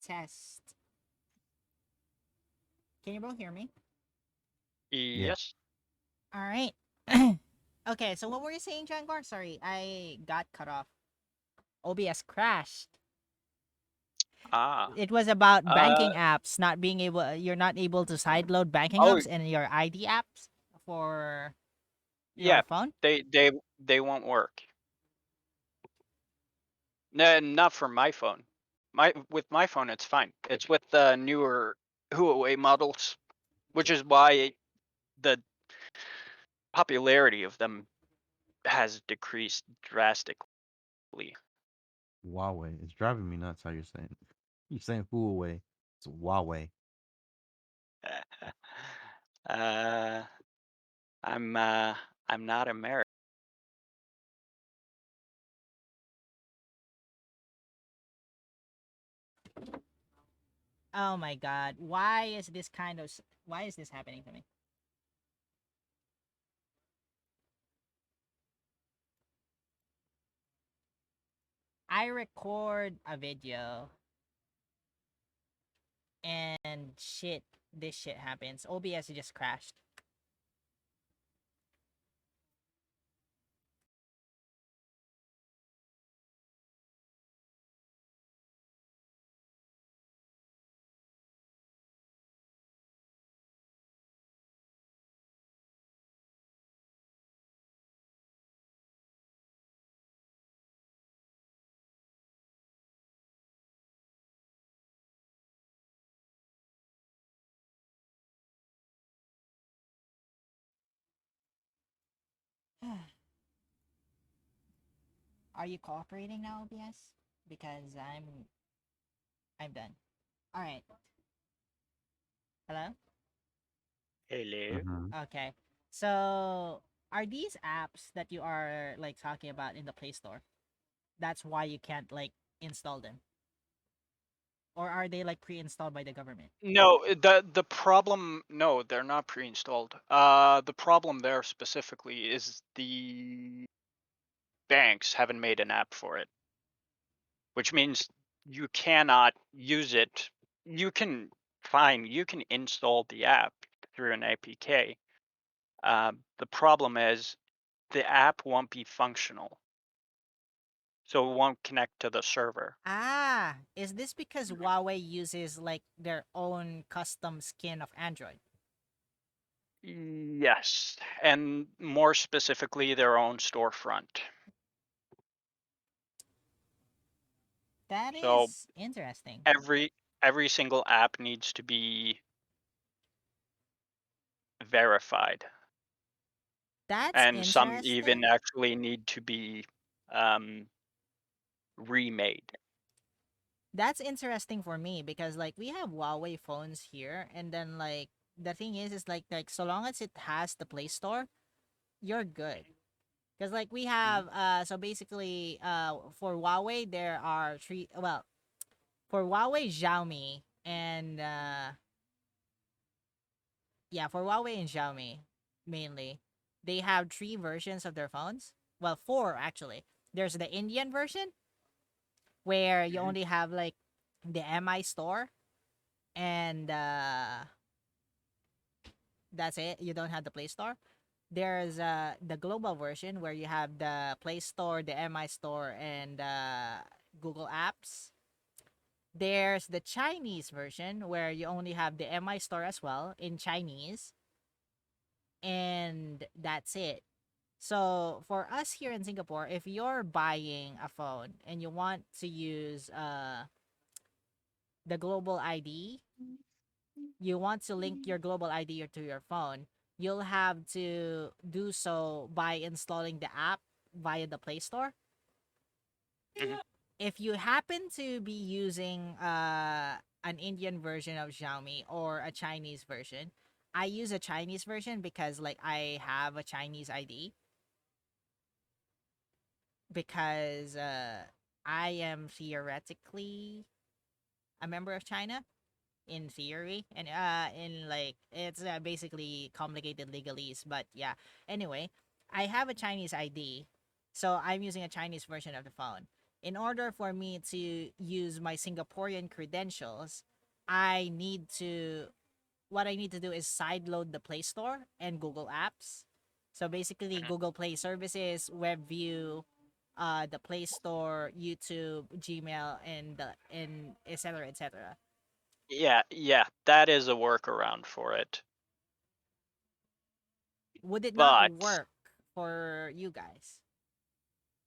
Test. Can you both hear me? Yeah. Yes. All right. Okay, so what were you saying, Jangor? Sorry, I got cut off. OBS crashed. Ah. It was about Uh. banking apps not being able. You're not able to sideload banking Oh, apps and your ID apps for your yeah. phone. They won't work. No, not for my phone. With my phone, it's fine. It's with the newer Huawei models, which is why the popularity of them has decreased drastically. Huawei. It's driving me nuts how you're saying. You're saying Huawei. It's Huawei. uh, I'm not American. Oh my God! Why is this kind of? Why is this happening to me? I record a video and shit, this shit happens. OBS just crashed. Are you cooperating now, OBS? Because I'm done. All right. Hello? Hello. Mm-hmm. Okay. So, are these apps that you are like talking about in the Play Store? That's why you can't like install them. Or are they like pre-installed by the government? No, the problem. No, they're not pre-installed. The problem there specifically is the banks haven't made an app for it, which means you cannot use it. You can fine. You can install the app through an APK. The problem is the app won't be functional, so it won't connect to the server. Is this because Huawei uses like their own custom skin of Android? Yes, and more specifically, their own storefront. That So is interesting. every single app needs to be verified, That's and some even interesting. actually need to be um, remade. That's interesting for me because like we have Huawei phones here, and then like the thing is like so long as it has the Play Store, you're good. Because like we Mhm, have so basically for Huawei there are three, well, for Huawei, Xiaomi, and yeah, for Huawei and Xiaomi mainly, they have three versions of their phones. Well, four actually. There's the Indian version where you mhm, only have like the MI store, and that's it. You don't have the Play Store. There's the global version where you have the Play Store, the MI store, and Google Apps. There's the Chinese version where you only have the MI store as well in Chinese, and that's it. So for us here in Singapore, if you're buying a phone and you want to use the global ID, you want to link your global ID to your phone, you'll have to do so by installing the app via the Play Store. mhm. If you happen to be using an Indian version of Xiaomi or a Chinese version, I use a Chinese version because like I have a Chinese ID because I am theoretically a member of China in theory, and in like it's basically complicated legalese, but yeah. Anyway, I have a Chinese ID, so I'm using a Chinese version of the phone. In order for me to use my Singaporean credentials, I need to what I need to do is sideload the Play Store and Google Apps. So basically, Mhm. Google Play Services, WebView, the Play Store, YouTube, Gmail, and etc. etc. Yeah, yeah, that is a workaround for it. Would it not But work for you guys?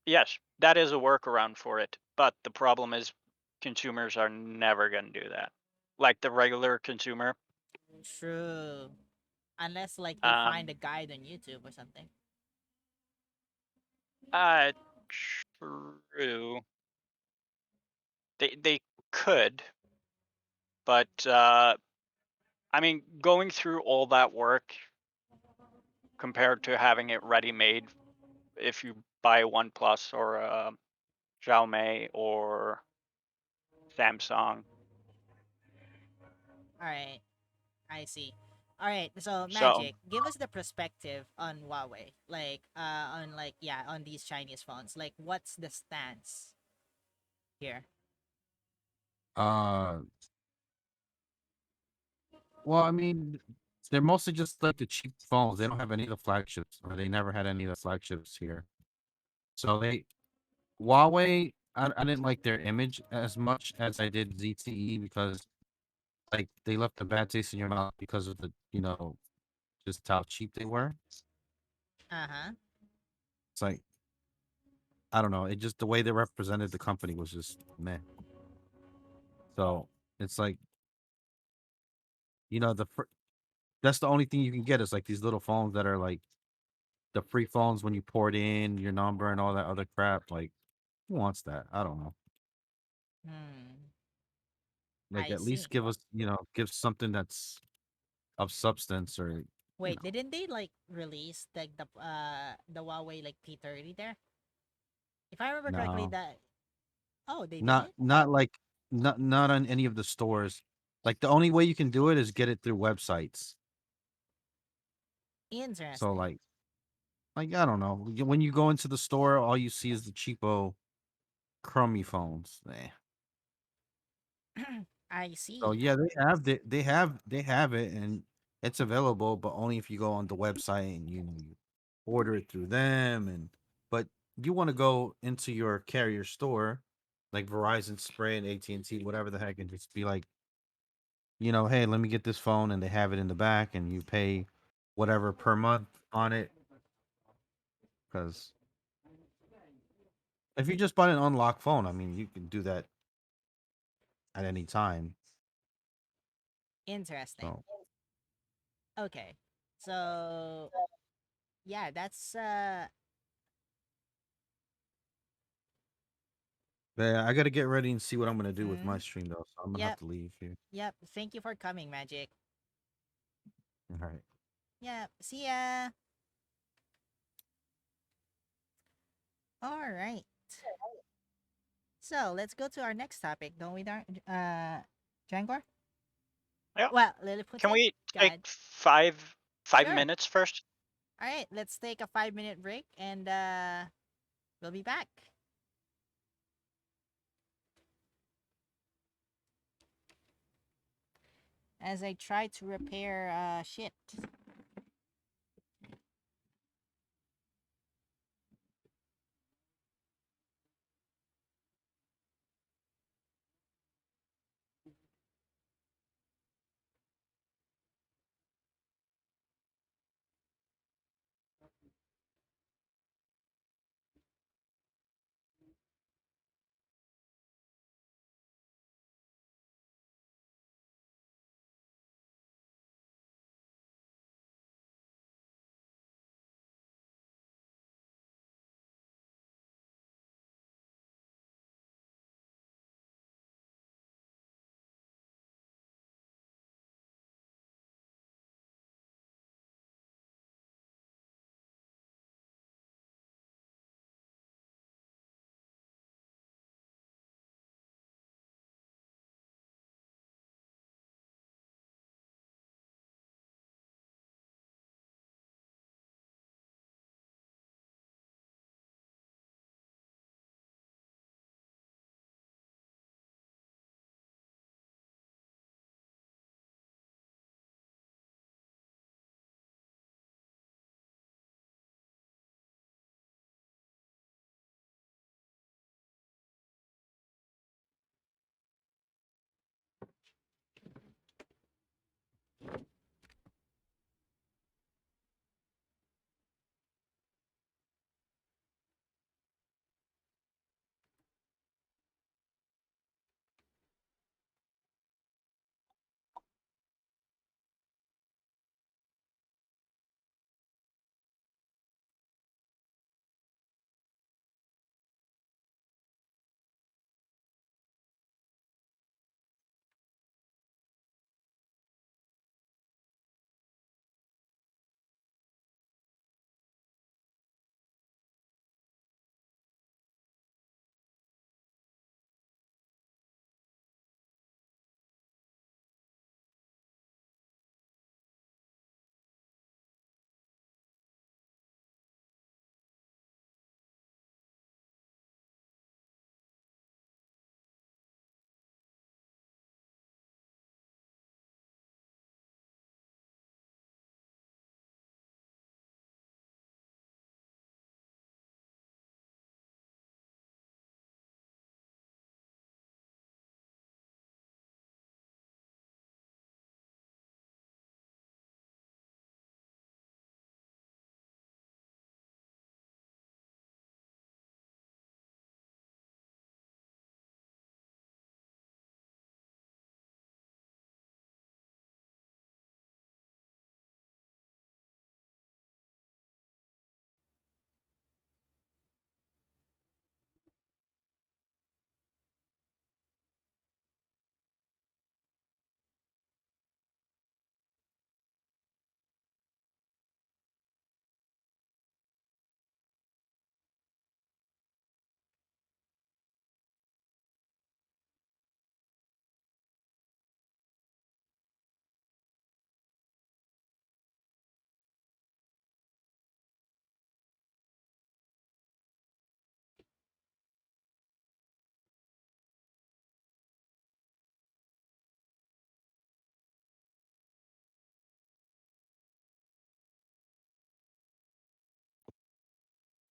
yes, that is a workaround for it. But the problem is consumers are never going to do that. Like the regular consumer. True. Unless like they find a Um, guide on YouTube or something. uh, true. They could, but I mean, going through all that work compared to having it ready made, if you buy a OnePlus or a Xiaomi or Samsung. All right, I see. All right, so So, Magic, give us the perspective on Huawei, like on like yeah, on these Chinese phones. Like, what's the stance here? Uh, well, I mean, they're mostly just like the cheap phones. They don't have any of the flagships, or they never had any of the flagships here. So Huawei, I didn't like their image as much as I did ZTE because like they left a bad taste in your mouth because of just how cheap they were. Uh huh. It's like I don't know. It just the way they represented the company was just meh. So it's like you know that's the only thing you can get is like these little phones that are like the free phones when you port in your number and all that other crap. Like who wants that? I don't know. Hmm. Like I at least see. give something that's of substance or you Wait, know didn't they like release like the Huawei like P30 there? If I remember correctly, no. that oh they Not didn't. not like not on any of the stores. Like the only way you can do it is get it through websites. So Interesting. like I don't know. When you go into the store, all you see is the cheapo crummy phones. I So see. yeah, they have it and it's available, but only if you go on the website and you know you. order it through them, and but you want to go into your carrier store, like Verizon, Sprint, AT&T, whatever the heck, and just be like, hey, let me get this phone, and they have it in the back, and you pay whatever per month on it. Because if you just buy an unlocked phone, I mean, you can do that at any time. Interesting. So Okay. So yeah, that's but yeah, I got to get ready and see what I'm gonna do with my mm, stream though. So I'm gonna have yep, to leave here. yep. Thank you for coming, Magic. All right. Yep. See ya. All right. So let's go to our next topic, don't we, Jangor? Yeah. Well, Can Lilleputten. we take God. five Sure. minutes first? All right. Let's take a 5 minute break, and we'll be back as I try to repair shit.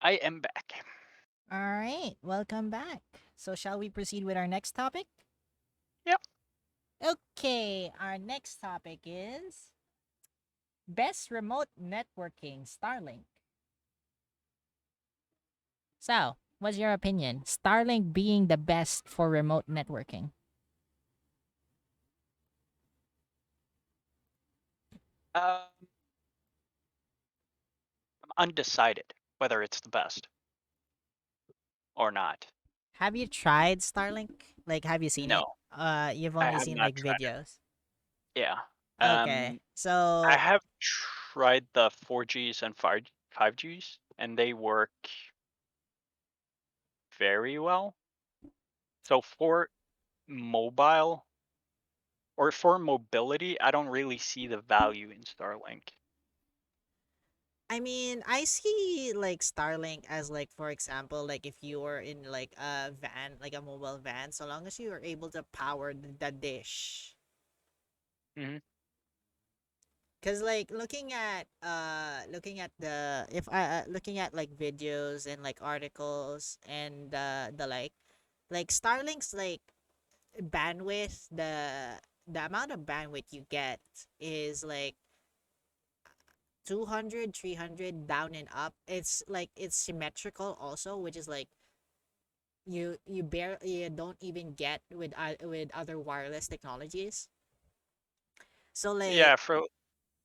I am back. All right, welcome back. So, shall we proceed with our next topic? Yep. Okay, our next topic is best remote networking Starlink. So, what's your opinion? Starlink being the best for remote networking? Um, I'm undecided whether it's the best or not. Have you tried Starlink? Like, have you seen it? No, You've I only have seen not like tried it. videos. Yeah. Okay, I so have tried the 4Gs and 5Gs, and they work very well. So for mobile or for mobility, I don't really see the value in Starlink. I mean, I see like Starlink as like for example, like if you are in like a van, like a mobile van, so long as you are able to power the dish. Hmm. Cause like looking at the if I looking at like videos and like articles and the like Starlink's like bandwidth the amount of bandwidth you get is like 200, 300 down and up. It's like it's symmetrical also, which is like you don't even get with other wireless technologies. So like Yeah,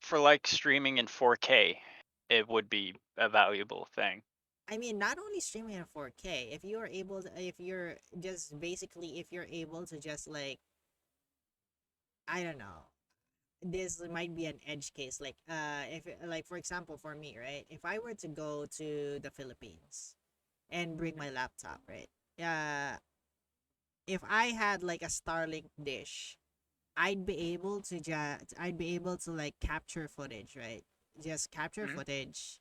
for like streaming in 4K, it would be a valuable thing. I mean, not only streaming in 4K, if you are able to, if you're just basically, if you're able to just like, I don't know, this might be an edge case. Like, if like for example, for me, right, if I were to go to the Philippines and bring my laptop, right, if I had like a Starlink dish, I'd be able to like capture footage, right? Just capture Hmm. footage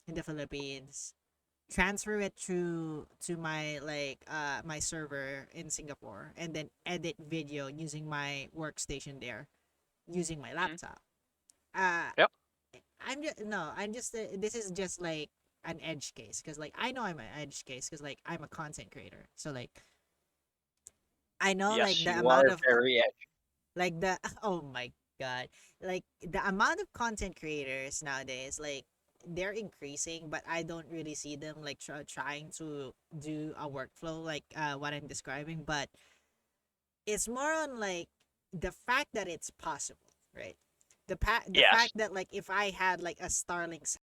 in the Philippines, transfer it to my like my server in Singapore, and then edit video using my workstation there using my Hmm. laptop. Uh Yep. I'm just no, I'm just this is just like an edge case because like I know I'm an edge case because like I'm a content creator. So like I know like Yes, the you amount are of very edgy. like the oh my god, like the amount of content creators nowadays, like they're increasing, but I don't really see them like trying to do a workflow like what I'm describing. But it's more on like the fact that it's possible, right? The Yes. fact that like if I had like a Starlink.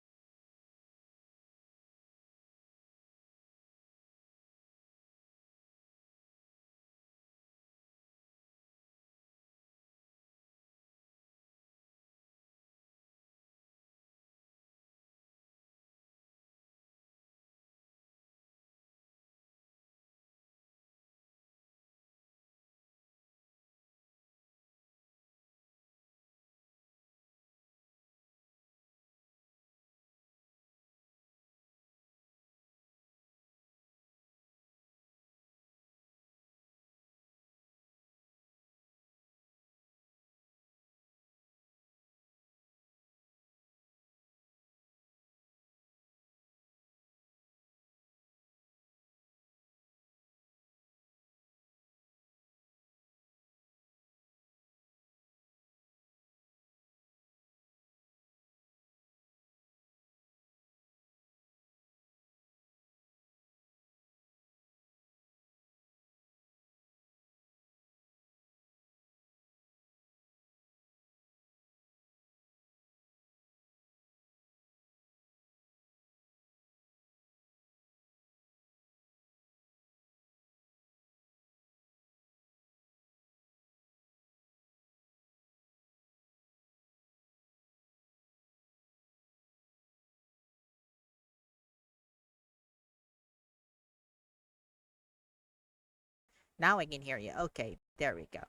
Now I can hear you. Okay, there we go.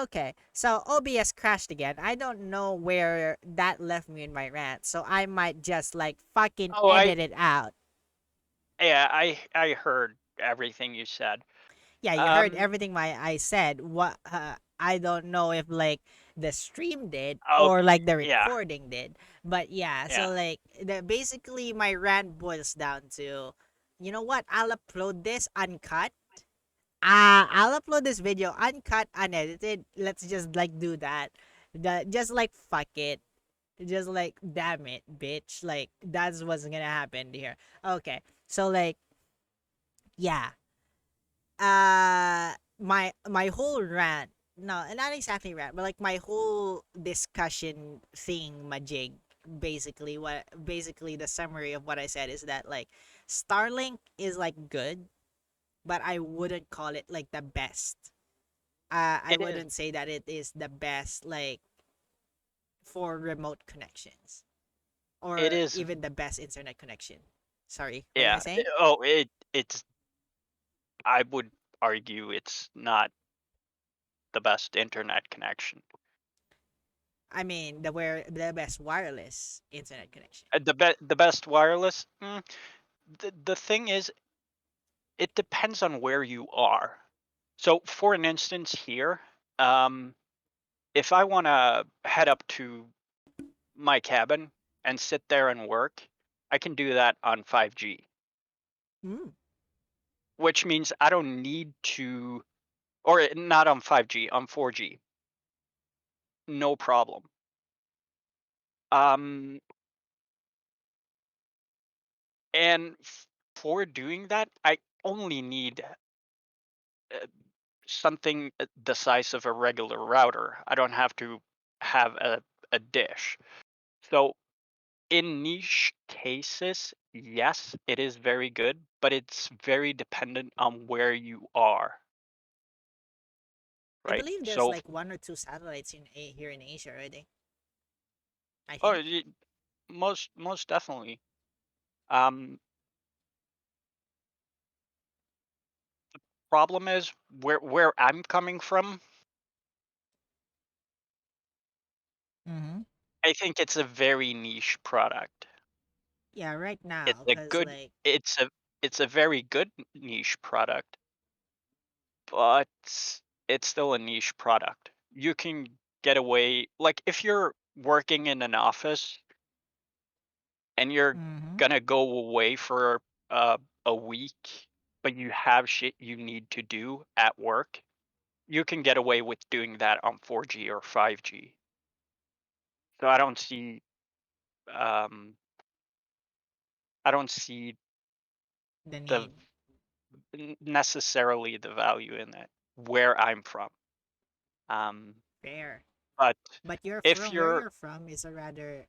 Okay, so OBS crashed again. I don't know where that left me in my rant, so I might just like fucking Oh, edit it out. yeah, I heard everything you said. Yeah, you heard Um. everything I said. What I don't know if like the stream did or Okay. like the Yeah. recording did. But yeah, Yeah. so like basically my rant boils down to, you know what? I'll upload this uncut. I'll upload this video uncut, unedited. Let's just like do that. Just like fuck it. Just like damn it, bitch. Like that's what's gonna happen here. Okay. So like yeah, my whole rant, no, not exactly rant, but like my whole discussion thing majig, basically the summary of what I said is that like Starlink is like good, but I wouldn't call it like the best. I It is. wouldn't say that it is the best like for remote connections It or is. even the best internet connection. Sorry, what am I Yeah. saying? Oh, it's. I would argue it's not the best internet connection. I mean the best wireless internet connection. The best wireless. The thing is, it depends on where you are. So, for an instance, here, um, if I want to head up to my cabin and sit there and work, I can do that on 5G, Mm. which means I don't need to, or not on 5G, on 4G, no problem. Um, and for doing that, I only need uh, something the size of a regular router. I don't have to have a dish. So in niche cases, yes, it is very good, but it's very dependent on where you are, I right? believe there's So, like one or two satellites here in Asia already. I oh, think. most definitely. Um, Problem is where I'm coming from. Mm-hmm. I think it's a very niche product. Yeah, right It's now, a cause good. like It's a very good niche product, but it's still a niche product. You can get away, like if you're working in an office and you're mm-hmm. gonna go away for uh, a week, but you have shit you need to do at work, you can get away with doing that on 4G or 5G. So um, I don't see The the need. necessarily the value in it where I'm from. Um, Fair. but But you're if from where you're you're from is a rather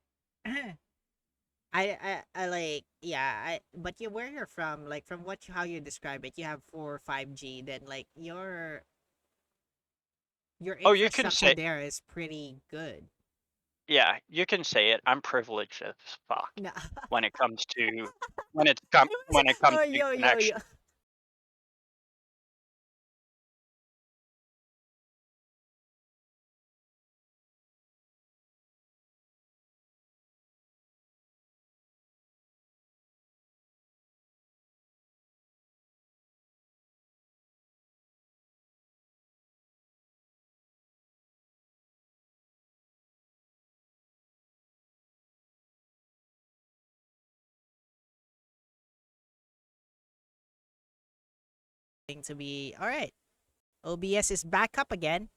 I like yeah, I but you where you're from, like from how you describe it, you have 4 or 5G, then like your oh, you can infrastructure say, there is pretty good. yeah, you can say it. I'm privileged as fuck No. when it comes to when it comes Oh to yo. connection. To be all right. OBS is back up again.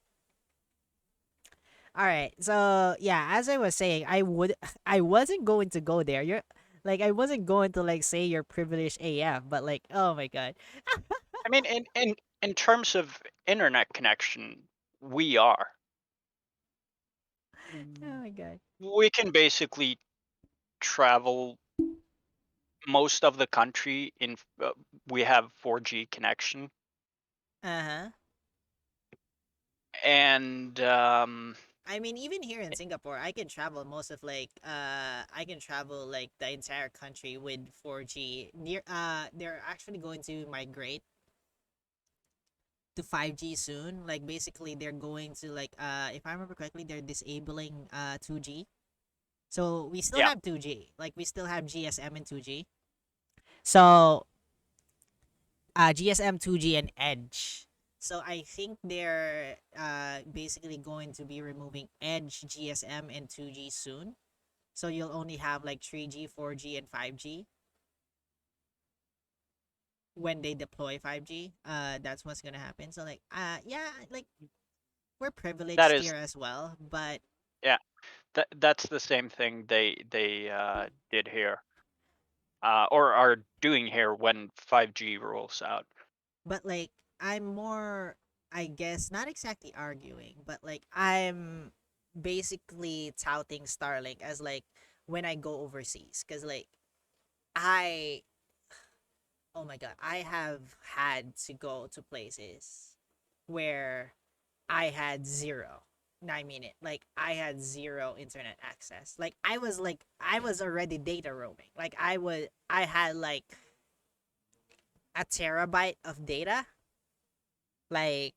All right. So yeah, as I was saying, I wasn't going to go there. You're like I wasn't going to like say you're privileged AF, but like oh my god. I mean, in terms of internet connection, we are. Oh my god. We can basically travel most of the country in. We have 4G connection, Uh huh. and I mean, even here in Singapore, I can travel most of like I can travel like the entire country with 4G. They're actually going to migrate to 5G soon. Like basically, they're going to like if I remember correctly, they're disabling 2G. So we still yeah, have 2G. Like we still have GSM and 2G. So GSM, 2G, and Edge. So I think they're basically going to be removing Edge, GSM, and 2G soon. So you'll only have like 3G, 4G, and 5G when they deploy 5G. That's what's gonna happen. So like yeah, like we're That privileged is, here as well, but yeah, that's the same thing they did here, or are doing here when 5G rolls out. like I'm more, I guess, not exactly arguing, but like I'm basically touting Starlink as like when I go overseas, because like I, oh my god, I have had to go to places where I had zero. No, I mean it. Like I had zero internet access. Like I was already data roaming. I had like a terabyte of data like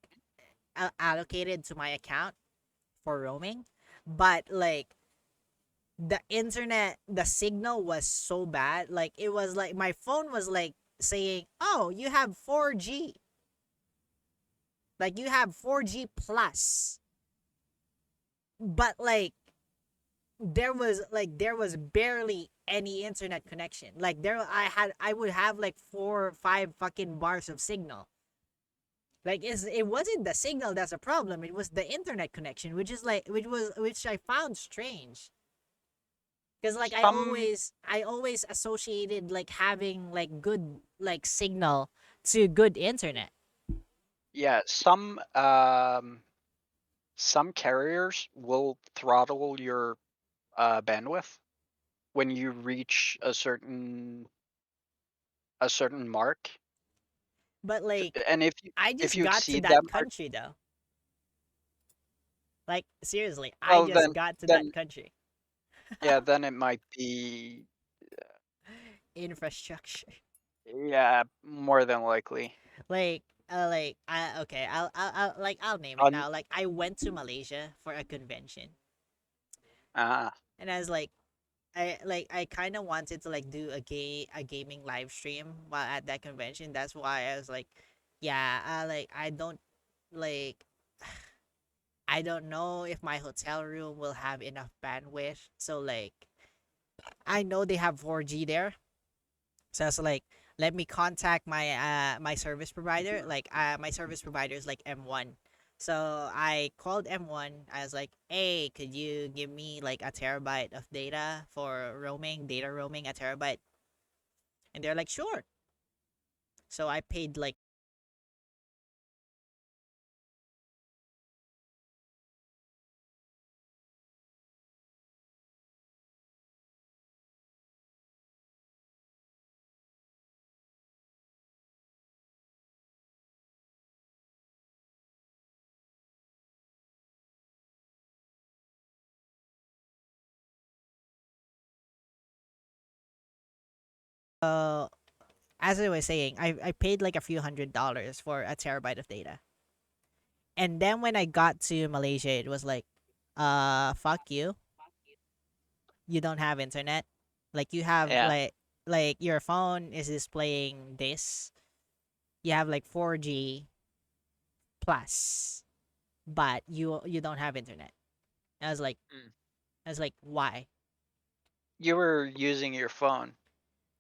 allocated to my account for roaming, but like the internet, the signal was so bad. Like it was like my phone was like saying, "Oh, you have 4G." Like you have 4G plus. But like there was barely any internet connection. Like I would have like 4 or 5 fucking bars of signal. Like it wasn't the signal that's a problem. It was the internet connection, which I found strange. Because like Some, I always associated like having like good like signal to good internet. yeah, some carriers will throttle your bandwidth when you reach a certain mark. But like And I if just you got to exceed that them, or country though. Like seriously, I well, just got to that then country. yeah, then it might be, Infrastructure. yeah, more than likely. Like I okay, I'll name it On now. Like I went to Malaysia for a convention, ah and I was like, I kind of wanted to like do a gaming live stream while at that convention. That's why I was like, yeah, like I don't know if my hotel room will have enough bandwidth. So like I know they have 4G there. So I was like, let me contact my service provider. Like my service provider is like M1. So I called M1. I was like, hey, could you give me like a terabyte of data for roaming, data roaming, a terabyte? And they're like, sure. So I paid like uh as I was saying, I paid like a few $100s for a terabyte of data. And then when I got to Malaysia, it was like, fuck you. You don't have internet. Like you have yeah, like your phone is displaying this. You have like 4G plus, but you don't have internet. I was like mm. why? You were using your phone,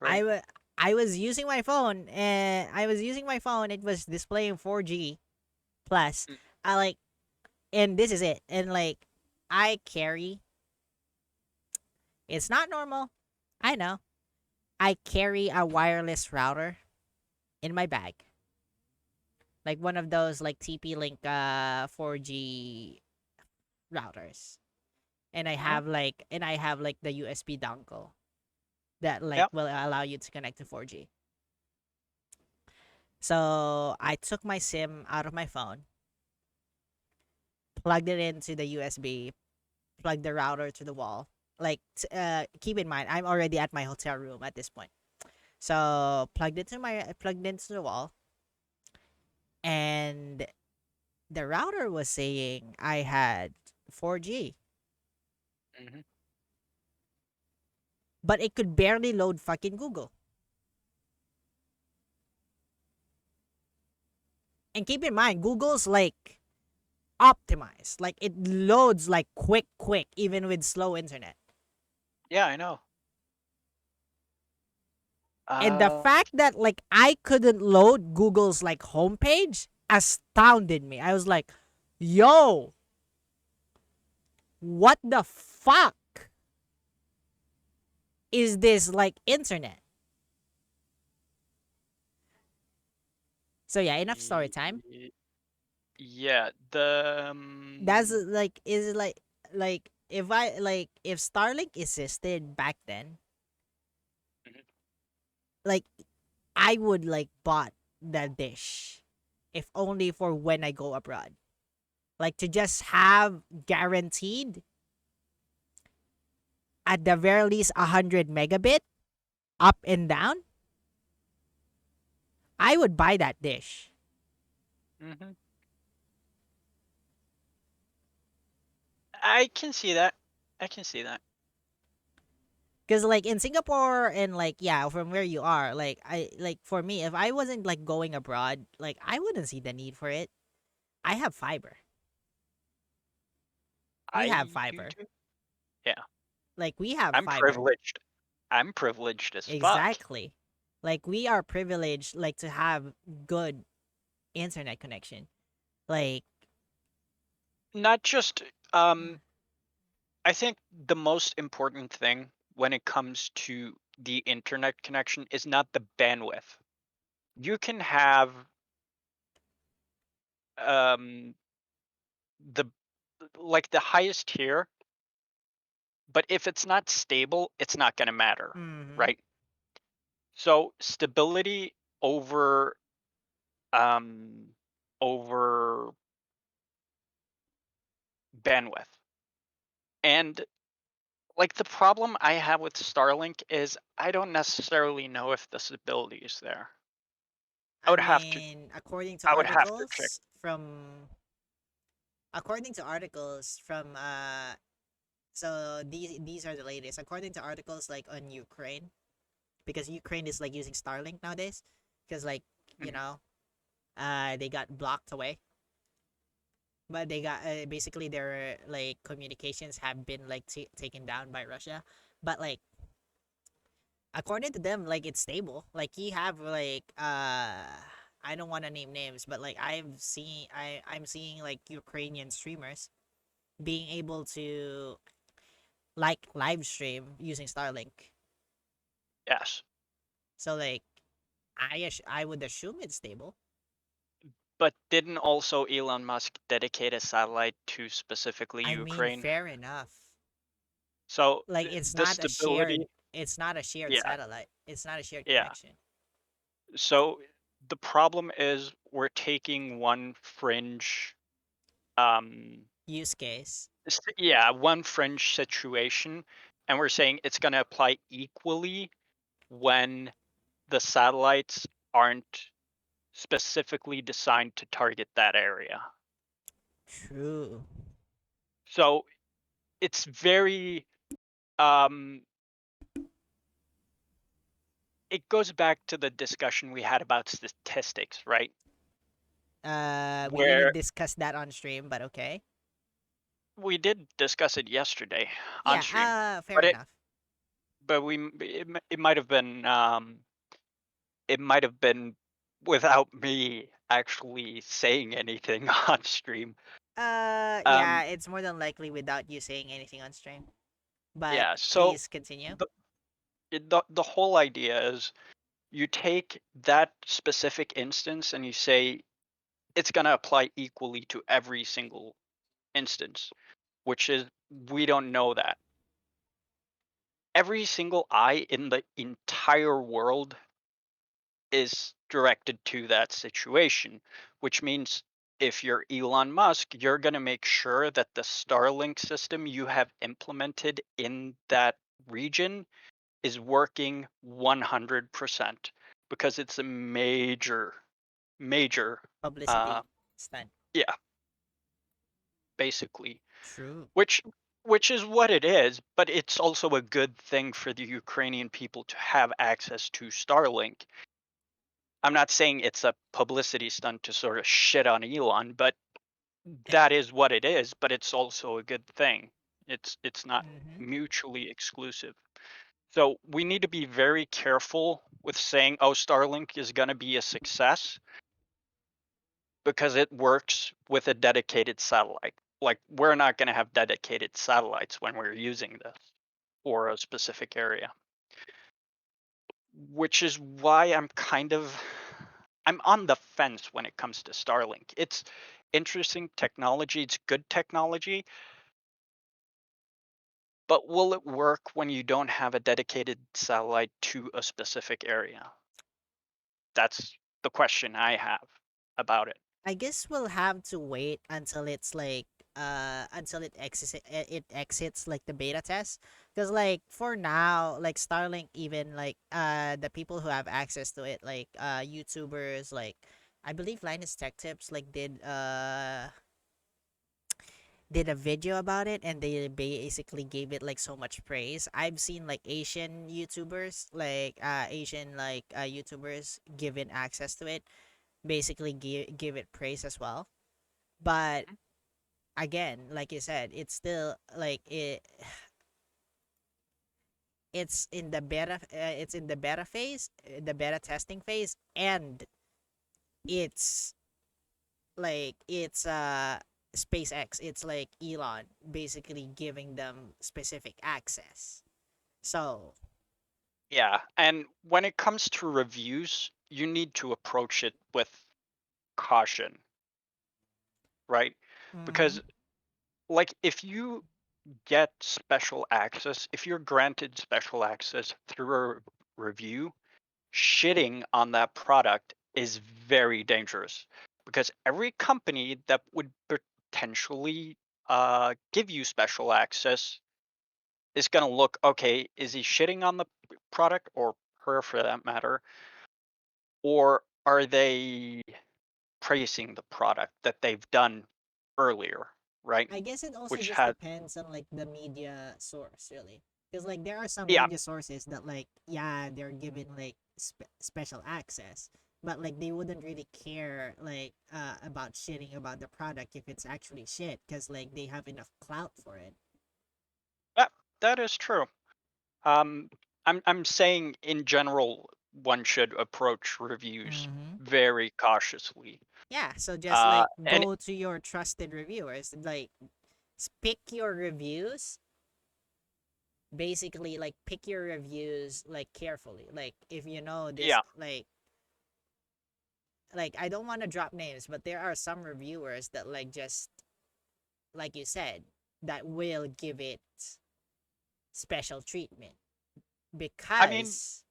I right? wa- I was using my phone and I was using my phone. It was displaying 4G plus. Mm. I like, and this is it. And like I carry. It's not normal. I know. I carry a wireless router in my bag, like one of those like TP-Link 4G routers, and Mhm. I have like the USB dongle that like Yep. will allow you to connect to 4G. So I took my SIM out of my phone, plugged it into the USB, plugged the router to the wall. Like keep in mind, I'm already at my hotel room at this point. So plugged into the wall, and the router was saying I had 4G, Hmm. but it could barely load fucking Google. And keep in mind, Google's like optimized. Like it loads like quick, even with slow internet. Yeah, I know. And the Uh, fact that like I couldn't load Google's like homepage astounded me. I was like, yo, what the fuck is this like internet? So yeah, enough story time. y- yeah, the That's like is like if I like if Starlink existed back then, mhm. like I would like bought the dish if only for when I go abroad. Like to just have guaranteed at the very least 100 megabit up and down, I would buy that dish. Mhm. I can see that. I can see that. Cause like in Singapore and like yeah, from where you are, like I like for me, if I wasn't like going abroad, like I wouldn't see the need for it. I have fiber. We have I do fiber. too. Yeah, Like we have I'm fiber. privileged. I'm privileged as fuck. Exactly. Like we are privileged like to have good internet connection. Like Not just I think the most important thing when it comes to the internet connection is not the bandwidth. You can have um the like the highest tier, but if it's not stable, it's not going to matter, mhm. right? So stability over um over bandwidth. And like the problem I have with Starlink is I don't necessarily know if the stability is there. I I would have to mean, according to I would have to check. articles from so these are the latest. According to articles like on Ukraine, because Ukraine is like using Starlink nowadays, because like you Mhm. know, they got blocked away, but they got basically their like communications have been like taken down by Russia, but like according to them, like it's stable. Like you have like I don't want to name names, but like I'm seeing like Ukrainian streamers being able to like live stream using Starlink. Yes. So like I would assume it's stable. But didn't also Elon Musk dedicate a satellite to specifically I mean, Ukraine? fair enough. So Like the stability, it's not a shared yeah, satellite. It's not a shared yeah. connection. So the problem is we're taking one fringe um Use case. yeah, one fringe situation and we're saying it's going to apply equally when the satellites aren't specifically designed to target that area. True. So it's very um it goes back to the discussion we had about statistics, right? We didn't Where discuss that on stream, but okay. we did discuss it yesterday on Yeah, stream, fair but enough. it might have been it might have been without me actually saying anything on stream. Um, Yeah, it's more than likely without you saying anything on stream. But yeah. So please continue. the the whole idea is you take that specific instance and you say it's going to apply equally to every single instance, which is we don't know that. Every single eye in the entire world is directed to that situation, which means if you're Elon Musk, you're going to make sure that the Starlink system you have implemented in that region is working 100% because it's a major, uh, Publicity stunt. yeah, basically, True. which which is what it is, but it's also a good thing for the Ukrainian people to have access to Starlink. I'm not saying it's a publicity stunt to sort of shit on Elon, but that is what it is, but it's also a good thing. It's not Mm-hmm. mutually exclusive. So we need to be very careful with saying, oh, Starlink is going to be a success because it works with a dedicated satellite. Like, we're not going to have dedicated satellites when we're using this for a specific area, which is why I'm on the fence when it comes to Starlink. It's interesting technology, it's good technology, but will it work when you don't have a dedicated satellite to a specific area? That's the question I have about it. I guess we'll have to wait until it's like until it exits like the beta test, because like for now, like Starlink, even like the people who have access to it, like YouTubers, like I believe Linus Tech Tips like did a video about it, and they basically gave it like so much praise. I've seen like Asian YouTubers, like Asian like YouTubers given access to it, basically give it praise as well. But again, like you said, it's still like it's in the beta phase, the beta testing phase, and it's it's SpaceX, it's like Elon basically giving them specific access. So, Yeah, and when it comes to reviews, you need to approach it with caution, right? mhm. Because, like, if you get special access, if you're granted special access through a review, shitting on that product is very dangerous, because every company that would potentially give you special access is going to look, okay, is he shitting on the product, or her for that matter, or are they praising the product that they've done earlier, right? I guess it also Which just had, depends on like the media source, really. Because like there are some yeah, media sources that like yeah they're given like special access, but like they wouldn't really care like about shitting about the product if it's actually shit, because like they have enough clout for it. that that is true. Um, I'm saying in general, one should approach reviews Mm-hmm. very cautiously. Yeah, so just like And go to your trusted reviewers, like pick your reviews. Basically, like pick your reviews like carefully. Like if you know this, yeah, like I don't want to drop names, but there are some reviewers that like just like you said that will give it special treatment I mean, because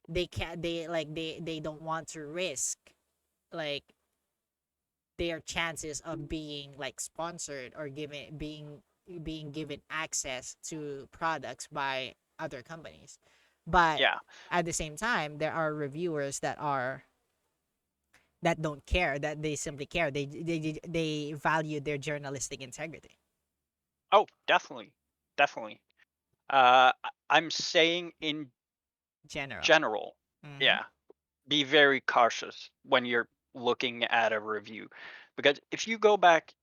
they can't they don't want to risk like their chances of being like sponsored or given being given access to products by other companies. But yeah. at the same time, there are reviewers that don't care, that they simply care, they value their journalistic integrity. Oh, definitely, definitely. I'm saying in General. general, Mm-hmm. yeah, be very cautious when you're looking at a review, because if you go back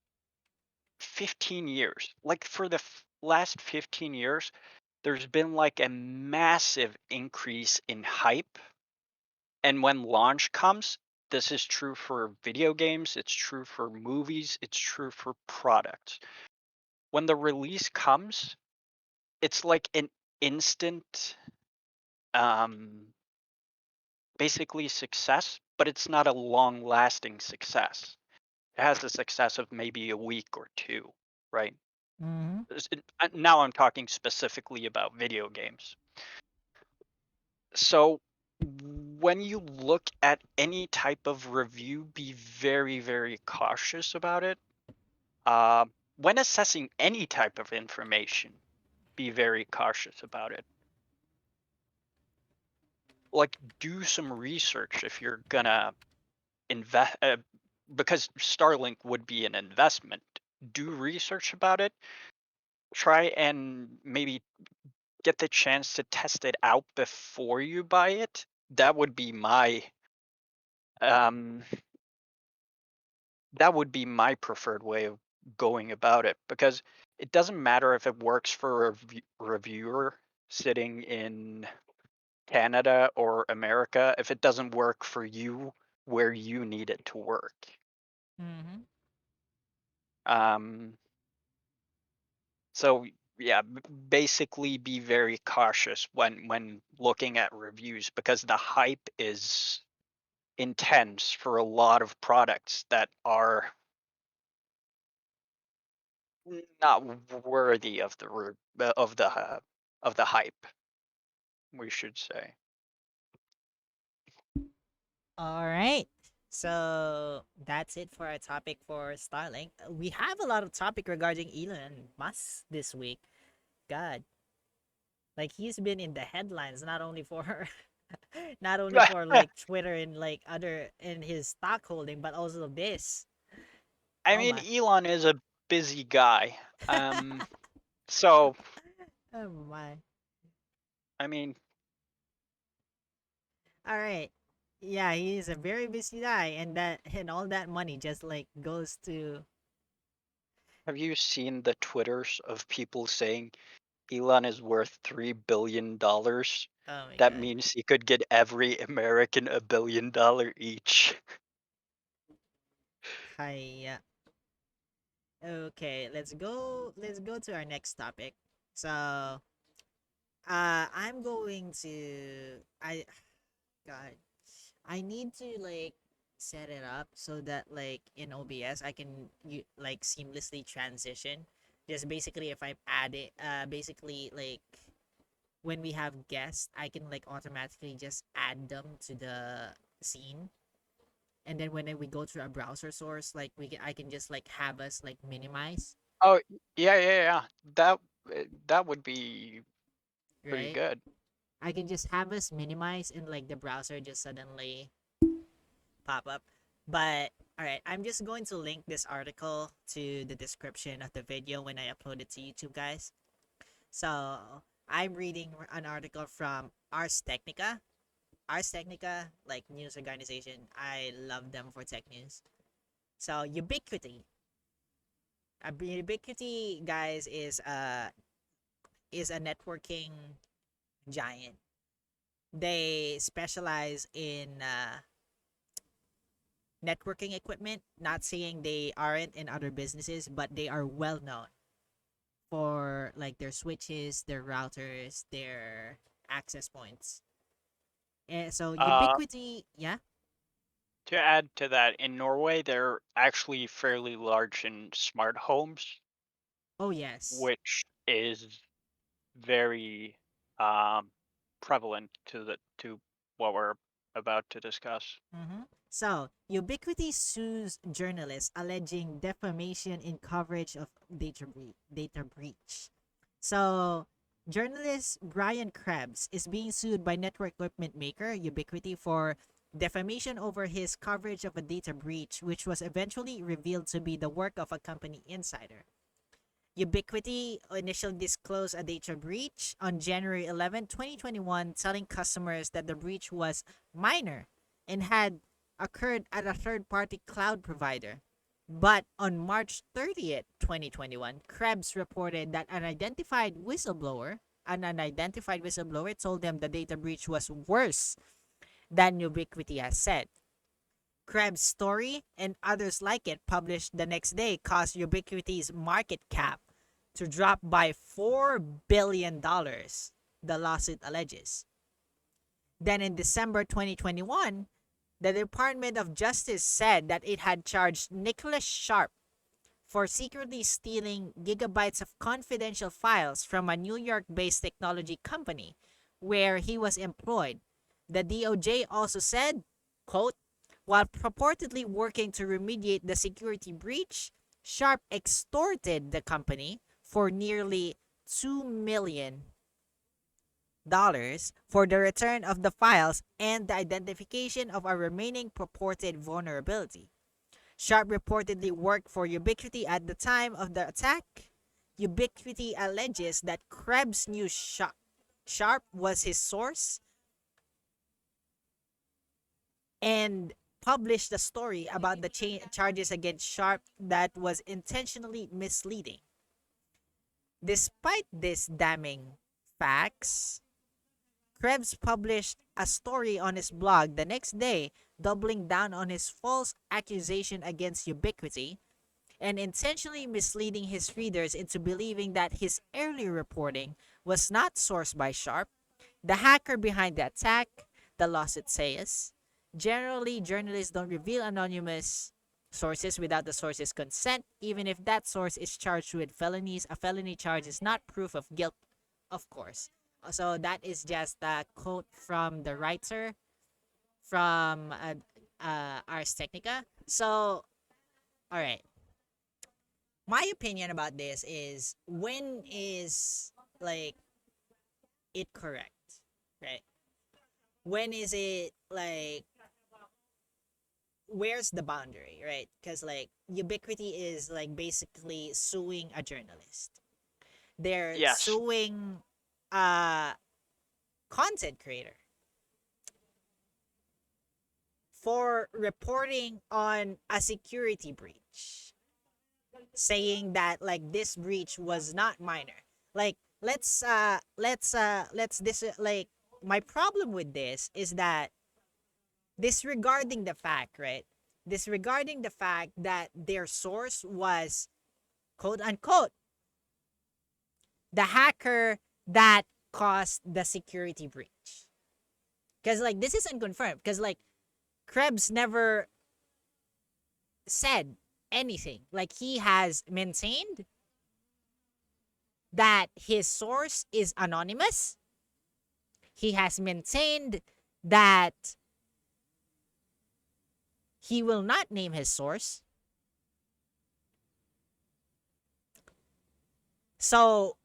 15 years, like for the last 15 years, there's been like a massive increase in hype. And when launch comes, this is true for video games, it's true for movies, it's true for products. When the release comes, it's like an instant, um, basically success, but it's not a long lasting success. It has the success of maybe a week or two, right? Mm-hmm. Now I'm talking specifically about video games. So when you look at any type of review, be very, very cautious about it. When assessing any type of information, be very cautious about it. Like, do some research if you're gonna invest, because Starlink would be an investment. Do research about it. Try and maybe get the chance to test it out before you buy it. That would be my Um, that would be my preferred way of going about it because it doesn't matter if it works for a reviewer sitting in Canada or America if it doesn't work for you where you need it to work. Mm-hmm. Um, so yeah, basically be very cautious when looking at reviews because the hype is intense for a lot of products that are not worthy of of the hype, we should say. All right. So that's it for our topic for Starlink. We have a lot of topic regarding Elon Musk this week. God, like he's been in the headlines not only for not only for like Twitter and like other in his stock holding, but also this. I Oh mean, my. Elon is a busy guy. So Oh my. I mean, All right. Yeah, he's a very busy guy, and that and all that money just like goes to. have you seen the Twitters of people saying Elon is worth $3 billion? Oh my That god. means he could get every American $1 billion each. Hi. Okay, let's go. Let's go to our next topic. So, I'm going to. God, I need to like set it up so that like in OBS I can like seamlessly transition. Just basically, if I add it, basically like when we have guests, I can like automatically just add them to the scene. And then when we go to a browser source, like I can just like have us like minimize, Oh, yeah. That would be pretty right? good. I can just have us minimize and like the browser just suddenly pop up. But all right, I'm just going to link this article to the description of the video when I upload it to YouTube, guys. So I'm reading an article from Ars Technica. Ars Technica, like news organization, I love them for tech news. So Ubiquity, Ubiquity, guys, is a networking giant. They specialize in networking equipment. Not saying they aren't in other businesses, but they are well known for like their switches, their routers, their access points. And so Uh, Ubiquity, yeah. to add to that, in Norway, they're actually fairly large in smart homes, Oh yes. which is very um, prevalent to what we're about to discuss. Mm-hmm. So, Ubiquity sues journalists alleging defamation in coverage of data breach. So, journalist Brian Krebs is being sued by network equipment maker Ubiquity for defamation over his coverage of a data breach, which was eventually revealed to be the work of a company insider. Ubiquity initially disclosed a data breach on January 11, 2021, telling customers that the breach was minor and had occurred at a third party cloud provider. But on March 30th, 2021, Krebs reported that an unidentified whistleblower told them the data breach was worse than Ubiquity has said. Krebs' story and others like it published the next day caused Ubiquity's market cap to drop by $4 billion, the lawsuit alleges. Then in December 2021, the Department of Justice said that it had charged Nicholas Sharp for secretly stealing gigabytes of confidential files from a New York based technology company where he was employed. The DOJ also said, quote, while purportedly working to remediate the security breach, Sharp extorted the company for nearly $2 million for the return of the files and the identification of a remaining purported vulnerability. Sharp reportedly worked for Ubiquity at the time of the attack. Ubiquity alleges that Krebs knew Sharp was his source and published a story about the charges against Sharp that was intentionally misleading. Despite these damning facts, Krebs published a story on his blog the next day, doubling down on his false accusation against Ubiquity and intentionally misleading his readers into believing that his earlier reporting was not sourced by Sharp, the hacker behind the attack. The lawsuit says. Generally, journalists don't reveal anonymous sources without the source's consent, even if that source is charged with felonies. A felony charge is not proof of guilt, of course. So that is just a quote from the writer from Ars Technica. So, all right. My opinion about this is when is like it correct, right? When is it like where's the boundary, right? Because like Ubiquity is like basically suing a journalist. They're Yes. suing a content creator for reporting on a security breach, saying that like this breach was not minor. Like let's this like my problem with this is that disregarding the fact, right? Disregarding the fact that their source was quote unquote the hacker that caused the security breach. Because like this is unconfirmed. Because like Krebs never said anything. Like he has maintained that his source is anonymous. He has maintained that he will not name his source. So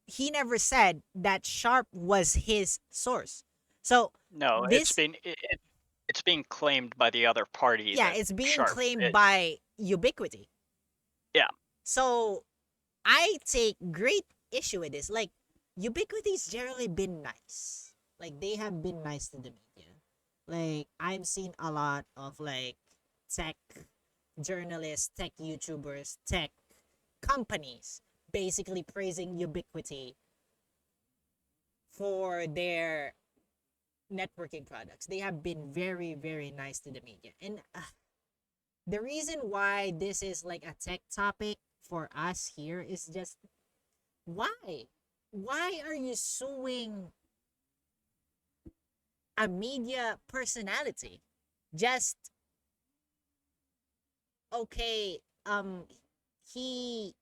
he never said that Sharp was his source. So No, this, it's being claimed by the other party yeah, that it's being Sharp. claimed by Ubiquity. Yeah. So I take great issue with this. Like Ubiquity's generally been nice. Like they have been nice to the media. Like I've seen a lot of like tech journalists, tech YouTubers, tech companies basically praising Ubiquity for their networking products. They have been very, very nice to the media. And the reason why this is like a tech topic for us here is just why? Why are you suing a media personality? Just okay, he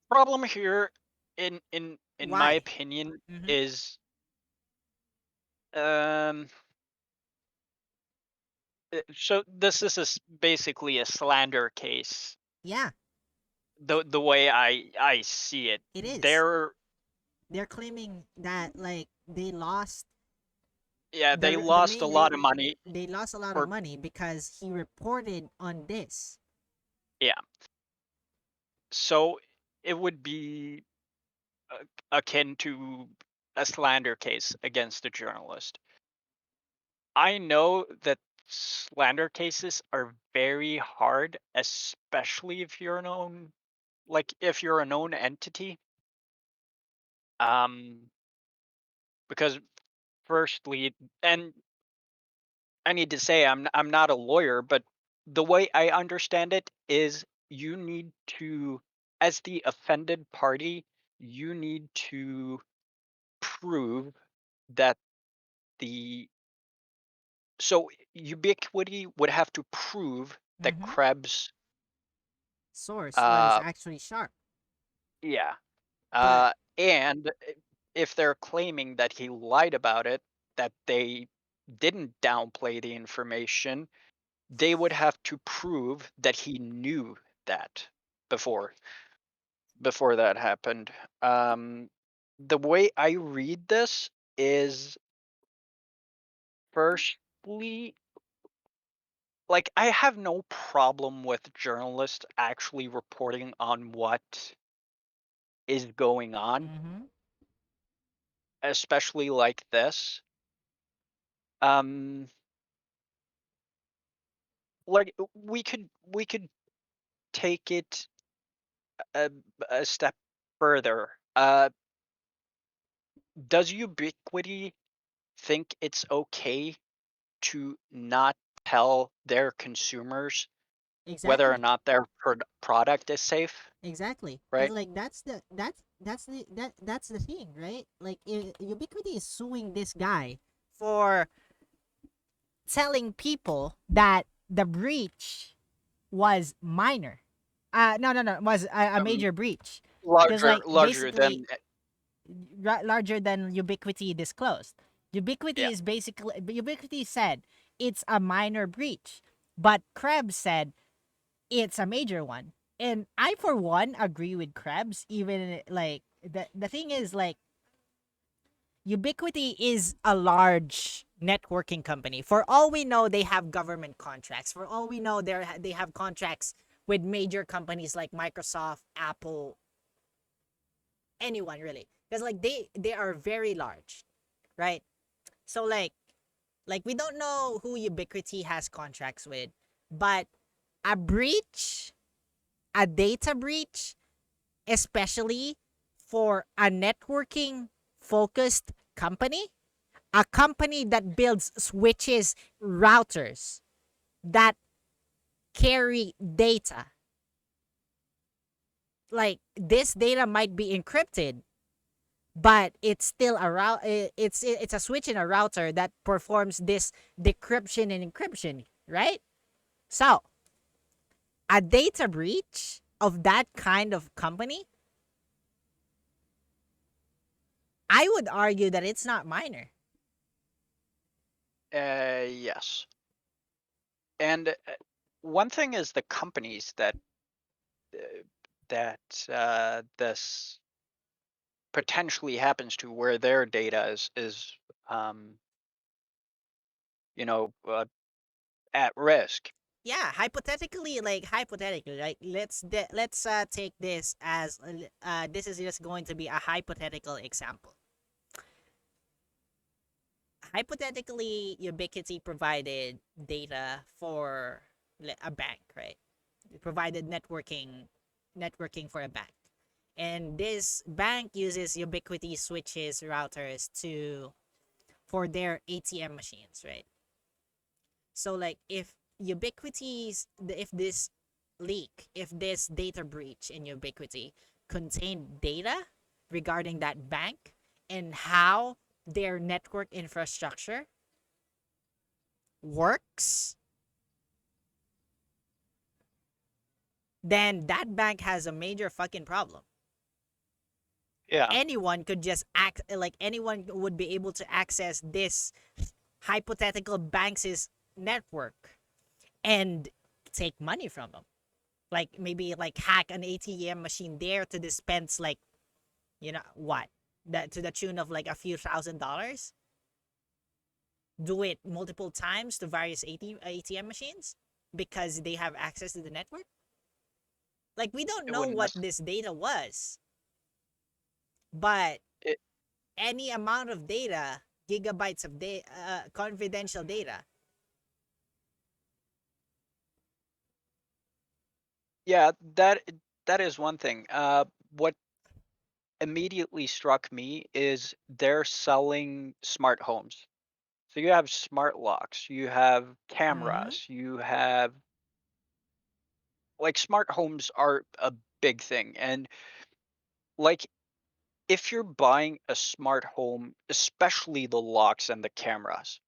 Problem here, in my why? opinion, Mm-hmm. is um. So this is basically a slander case. Yeah, The way I see it, it is. they're They're claiming that like they lost yeah, they the lost a main lot of money they lost a lot of for money because he reported on this. yeah. So it would be akin to a slander case against a journalist. I know that slander cases are very hard, especially if you're a known, like if you're a known entity. Um, because firstly, and I need to say I'm not a lawyer, but the way I understand it is you need to, as the offended party, you need to prove that the so Ubiquity would have to prove that Mm-hmm. Krebs, Source was uh, actually Sharp, yeah, but and if they're claiming that he lied about it, that they didn't downplay the information, they would have to prove that he knew that before before that happened. Um, the way I read this is firstly, like I have no problem with journalists actually reporting on what is going on. mm-hmm. especially like this, um, like we could take it a, a step further. Does Ubiquity think it's okay to not tell their consumers whether or Exactly. not their product is safe? Exactly. Because Right? like that's the thing, right? Like Ubiquity is suing this guy for telling people that the breach was minor. No, no, no, was a Um, major breach. Because larger like larger basically than larger than Ubiquity disclosed. yeah. Ubiquity said it's a minor breach, but Krebs said it's a major one. And I for one agree with Krebs. Even like the thing is like Ubiquity is a large networking company. For all we know, they have government contracts. For all we know, they have contracts with major companies like Microsoft, Apple, anyone really. Because like they are very large, right? So like we don't know who Ubiquity has contracts with, but a breach, a data breach, especially for a networking focused company, a company that builds switches, routers that carry data. Like this data might be encrypted, but it's still a it's a switch and a router that performs this decryption and encryption, right? So, a data breach of that kind of company, I would argue that it's not minor. Yes. And one thing is the companies uh, that this potentially happens to, where their data is um, you know, at risk. Yeah, hypothetically, like let's take this as this is just going to be a hypothetical example. Hypothetically, Ubiquity provided data for a bank, right? It provided networking for a bank. And this bank uses Ubiquity switches, routers to for their ATM machines, right? So like if this leak, if this data breach in Ubiquity contained data regarding that bank and how their network infrastructure works, then that bank has a major fucking problem. Yeah. Anyone could just act like anyone would be able to access this hypothetical bank's network and take money from them. Like maybe like hack an ATM machine there to dispense like you know what that to the tune of like a few $1,000. Do it multiple times to various ATM machines because they have access to the network. Like we don't It know wouldn't what necessarily. this data was, but It, any amount of data, gigabytes of data, confidential data. yeah, that is one thing. What immediately struck me is they're selling smart homes. So you have smart locks, you have Mm-hmm. cameras, you have, like, smart homes are a big thing. And like, if you're buying a smart home, especially the locks and the cameras,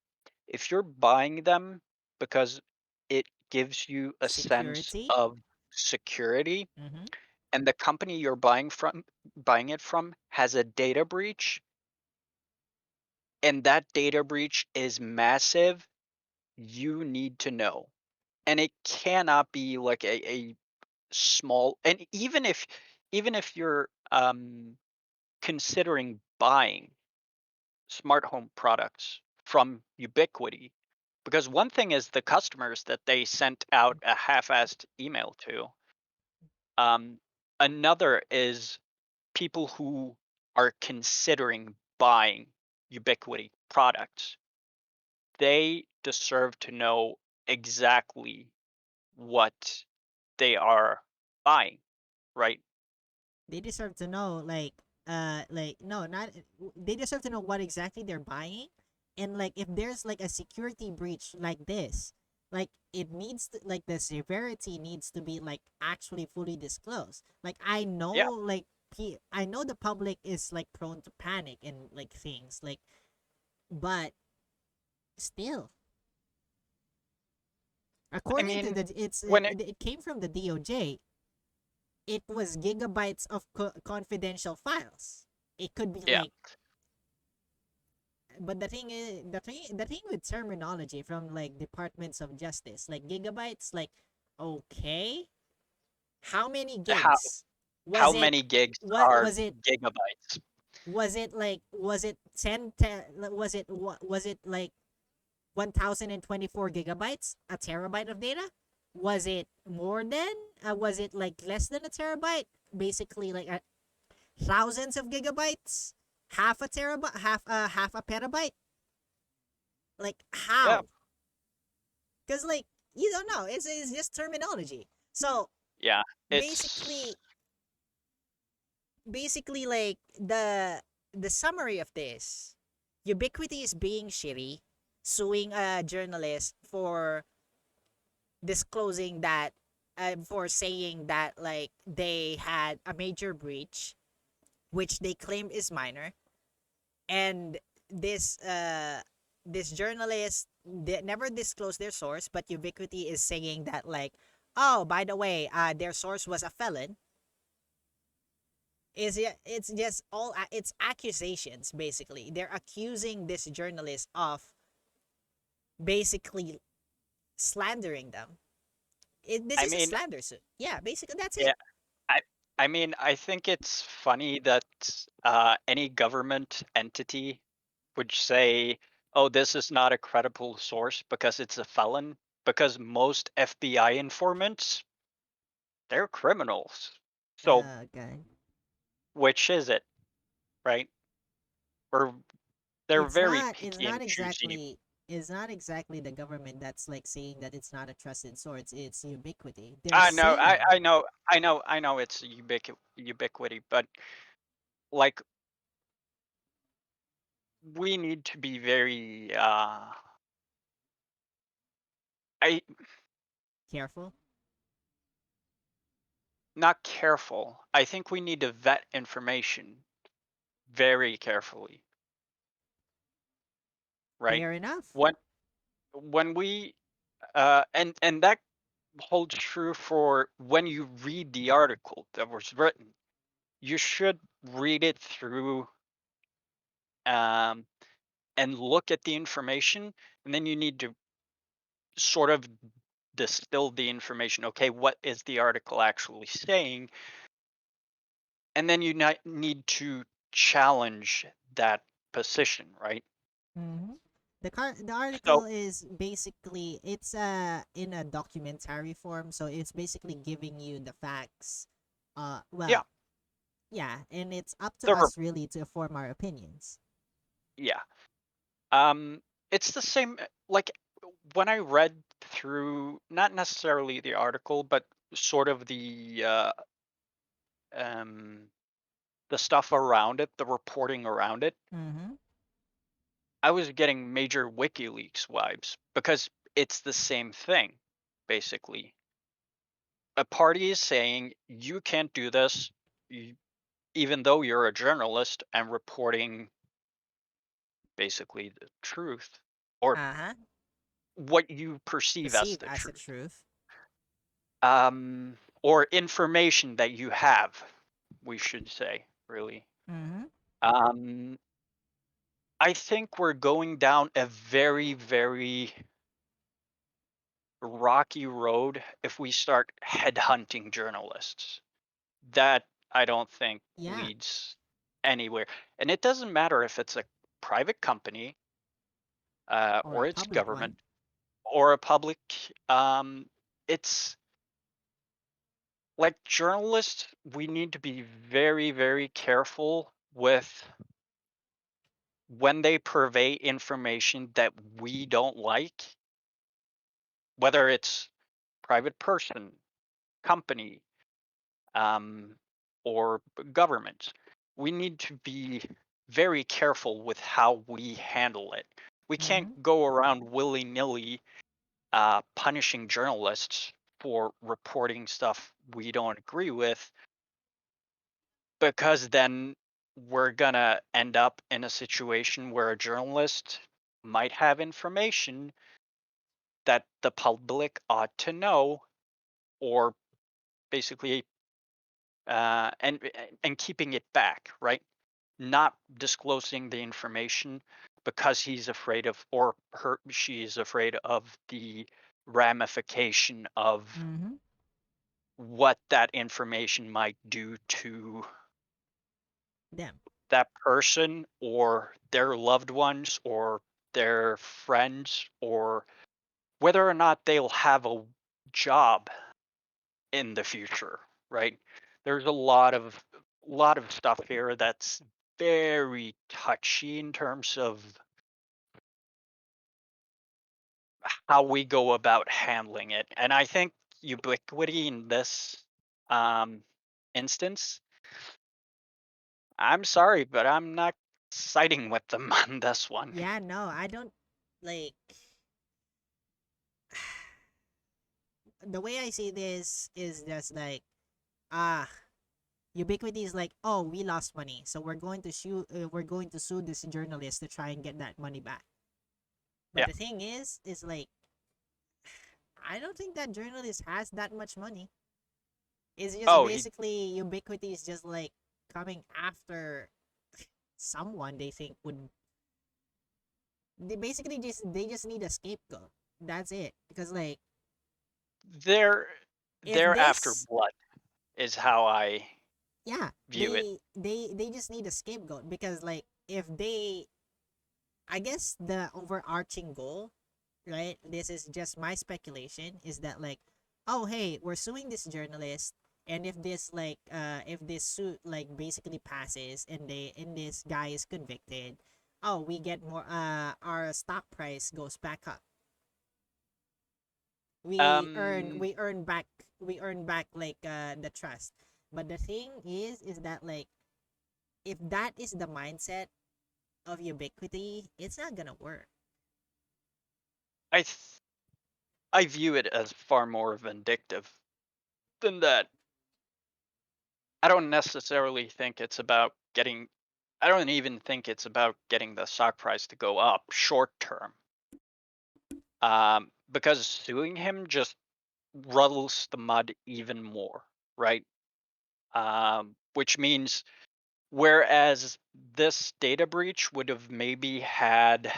if you're buying them because it gives you a sense Security. of security, Mm-hmm. and the company you're buying it from has a data breach, and that data breach is massive, you need to know. And it cannot be like a small. And even if you're considering buying smart home products from Ubiquity, because one thing is the customers that they sent out a half-assed email to. Um, Another is people who are considering buying Ubiquity products, they deserve to know exactly what they are buying, right? They deserve to know, like no, not they deserve to know what exactly they're buying, and like if there's like a security breach like this, like it needs to, like the severity needs to be like actually fully disclosed. Like I know, Yeah. like I know the public is like prone to panic and like things like, but still, I according to mean, the it's when it, it came from the DOJ. It was gigabytes of confidential files. It could be yeah, like, but the thing is, the thing with terminology from like departments of justice, like gigabytes, like, okay, how many how gigs how was it? many gigs What are was it? gigabytes? Was it 10, was it what was it like 1024 gigabytes, a terabyte of data? Was it more than, was it like less than a terabyte, basically like thousands of gigabytes, half a terabyte, half a petabyte? Like Yeah, how? Because like you don't know, it's just terminology. So yeah. It's basically, like the summary of this, Ubiquity is being shitty, suing a journalist for disclosing that, for saying that like they had a major breach, which they claimed is minor, and this journalist never disclosed their source, but Ubiquity is saying that like, oh, by the way, their source was a felon. It's just all it's accusations. Basically, they're accusing this journalist of basically slandering them. This I is a mean, slander suit. Yeah, basically that's yeah, it. I I mean, I think it's funny that any government entity would say, "Oh, this is not a credible source because it's a felon," because most FBI informants, they're criminals. So, Okay. which is it, right? Or they're very It's picky not and choosy. exactly, it's not exactly the government that's like saying that it's not a trusted source. It's Ubiquity. They're I know, saying, I know it's ubiquity, but like we need to be very I careful. not careful. I think we need to vet information very carefully, right? Fair enough. When when we and that holds true for when you read the article that was written. You should read it through um and look at the information, and then you need to sort of distill the information. Okay, what is the article actually saying? And then you need to challenge that position, right? Mm-hmm. The article So is basically, it's in a documentary form, so it's basically giving you the facts. yeah, Well, yeah, and it's up to the us really to form our opinions. yeah, um, it's the same. Like when I read through, not necessarily the article, but sort of um, the stuff around it, the reporting around it. Mm-hmm. I was getting major WikiLeaks vibes because it's the same thing, basically. A party is saying you can't do this, even though you're a journalist and reporting basically the truth or Uh huh. what you perceive as Perceive the as the truth, truth. or information that you have, we should say, really. Mm-hmm. Um, I think we're going down a very, very rocky road if we start headhunting journalists. That I don't think Yeah, leads anywhere. And it doesn't matter if it's a private company or or a it's public government one. or a public. It's like journalists, we need to be very, very careful with when they purvey information that we don't like, whether it's private person, company, um, or government, we need to be very careful with how we handle it. We can't Mm-hmm. go around willy nilly punishing journalists for reporting stuff we don't agree with, because then we're gonna end up in a situation where a journalist might have information that the public ought to know, or basically and keeping it back, right? Not disclosing the information because he's afraid of, or her she is afraid of, the ramification of Mm-hmm. what that information might do to Them. that person or their loved ones or their friends, or whether or not they'll have a job in the future, right? There's a lot of stuff here that's very touchy in terms of how we go about handling it. And I think ubiquity in this um, instance, I'm sorry, but I'm not siding with them on this one. Yeah, no, I don't like the way I see this is just like ah Ubiquity is like, oh, we lost money, so we're going to sue this journalist to try and get that money back. But Yeah. the thing is like, I don't think that journalist has that much money. It's just Oh, he, basically Ubiquity is just like coming after someone they think would. They just need a scapegoat. That's it. Because like, they're if they're after this, blood is how I yeah, view it. they just need a scapegoat because like if they, I guess the overarching goal, right? This is just my speculation, is that like, oh hey, we're suing this journalist, and if this suit like basically passes and this guy is convicted, oh we get more our stock price goes back up. Um, We earn back like the trust. But the thing is that like if that is the mindset of Ubiquity, it's not gonna work. I th- I view it as far more vindictive than that. I don't necessarily think it's about getting. I don't even think it's about getting the stock price to go up short term. Because suing him just ruddles the mud even more, right? Which means, whereas this data breach would have maybe had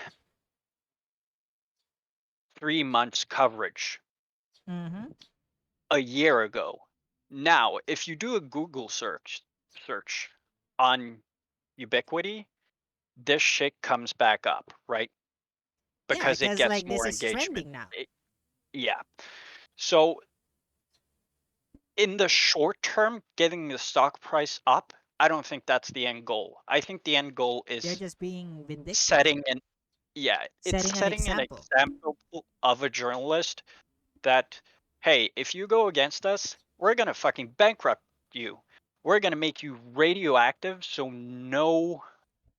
3 months coverage Mm-hmm. a year ago, now if you do a Google search on Ubiquity, this shit comes back up, right? Yeah, Because it because gets like this more is engagement. trending now. Yeah. So in the short term, getting the stock price up, I don't think that's the end goal. I think the end goal They're is just being vindictive, setting an yeah, it's setting an setting an example. example of a journalist that, hey, if you go against us, we're gonna fucking bankrupt you. We're gonna make you radioactive,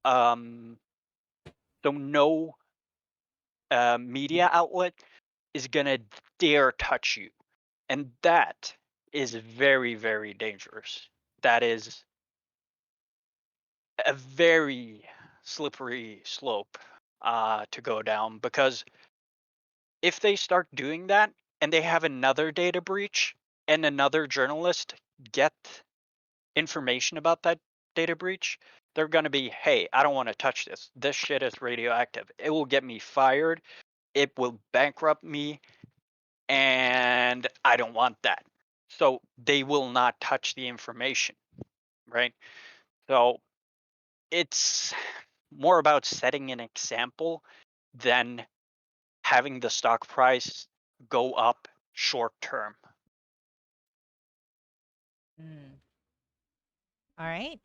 um, so no media outlet is gonna dare touch you, and that is very, very dangerous. That is a very slippery slope to go down, because if they start doing that and they have another data breach and another journalist get information about that data breach, they're going to be, hey, I don't want to touch this. This shit is radioactive. It will get me fired. It will bankrupt me. And I don't want that. So they will not touch the information, right? So it's more about setting an example than having the stock price go up short term. Mm. All right.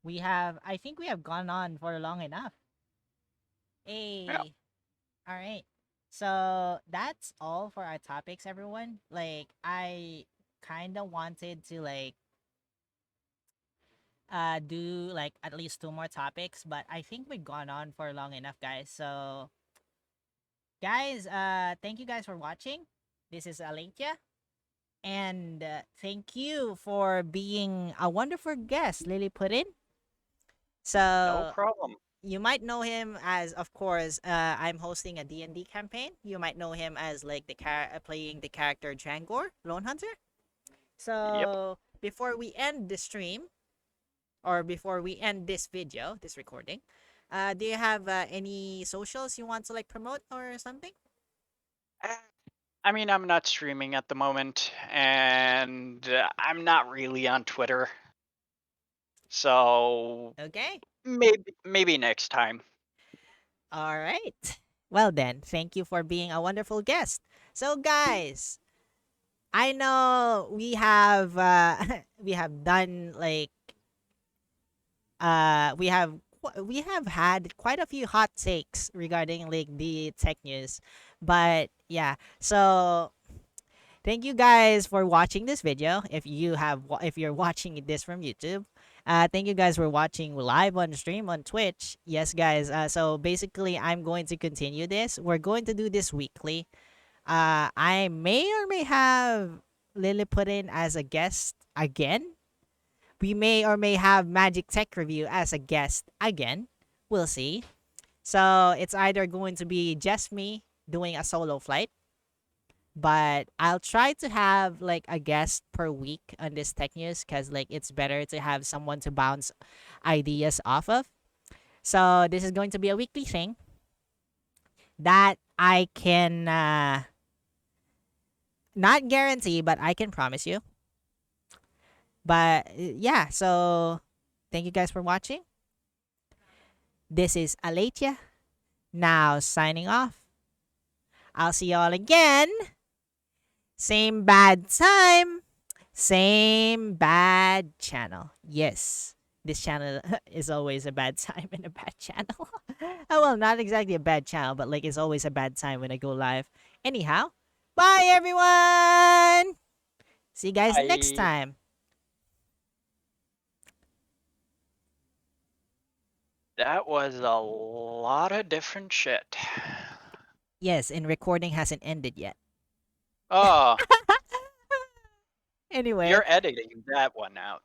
I think we have gone on for long enough. Yeah. Hey, all right. So that's all for our topics, everyone. Like, I kind of wanted to do like at least two more topics, but I think we've gone on for long enough, guys. So, guys, thank you guys for watching. This is Aleytia, and thank you for being a wonderful guest, Lilleputten. No So, problem. you might know him as, of course, I'm hosting a D&D campaign. You might know him as like playing the character Drangor, Lone Hunter. Yep. So before we end the stream, or before we end this video, this recording, do you have any socials you want to like promote or something? Uh, I mean, I'm not streaming at the moment, and I'm not really on Twitter. So Okay. maybe next time. All right. Well then, thank you for being a wonderful guest. So guys, I know we have we have done like we have had quite a few hot takes regarding like the tech news, but yeah, so thank you guys for watching this video. If you're watching this from YouTube, thank you guys for watching live on stream on Twitch. Yes, guys. So basically, I'm going to continue this. We're going to do this weekly. I may or may have Lilleputten as a guest again. We may or may have Magic Tech Review as a guest again. We'll see. So it's either going to be just me doing a solo flight, but I'll try to have like a guest per week on this tech news because like it's better to have someone to bounce ideas off of. So this is going to be a weekly thing that I can not guarantee, but I can promise you. But yeah, so thank you guys for watching. This is Aleytia, now signing off. I'll see y'all again. Same bad time, same bad channel. Yes, this channel is always a bad time and a bad channel. Oh, well, not exactly a bad channel, but like it's always a bad time when I go live. Anyhow, bye everyone. See you guys next I time. That was a lot of different shit. Yes, and recording hasn't ended yet. Oh, Anyway, you're editing that one out.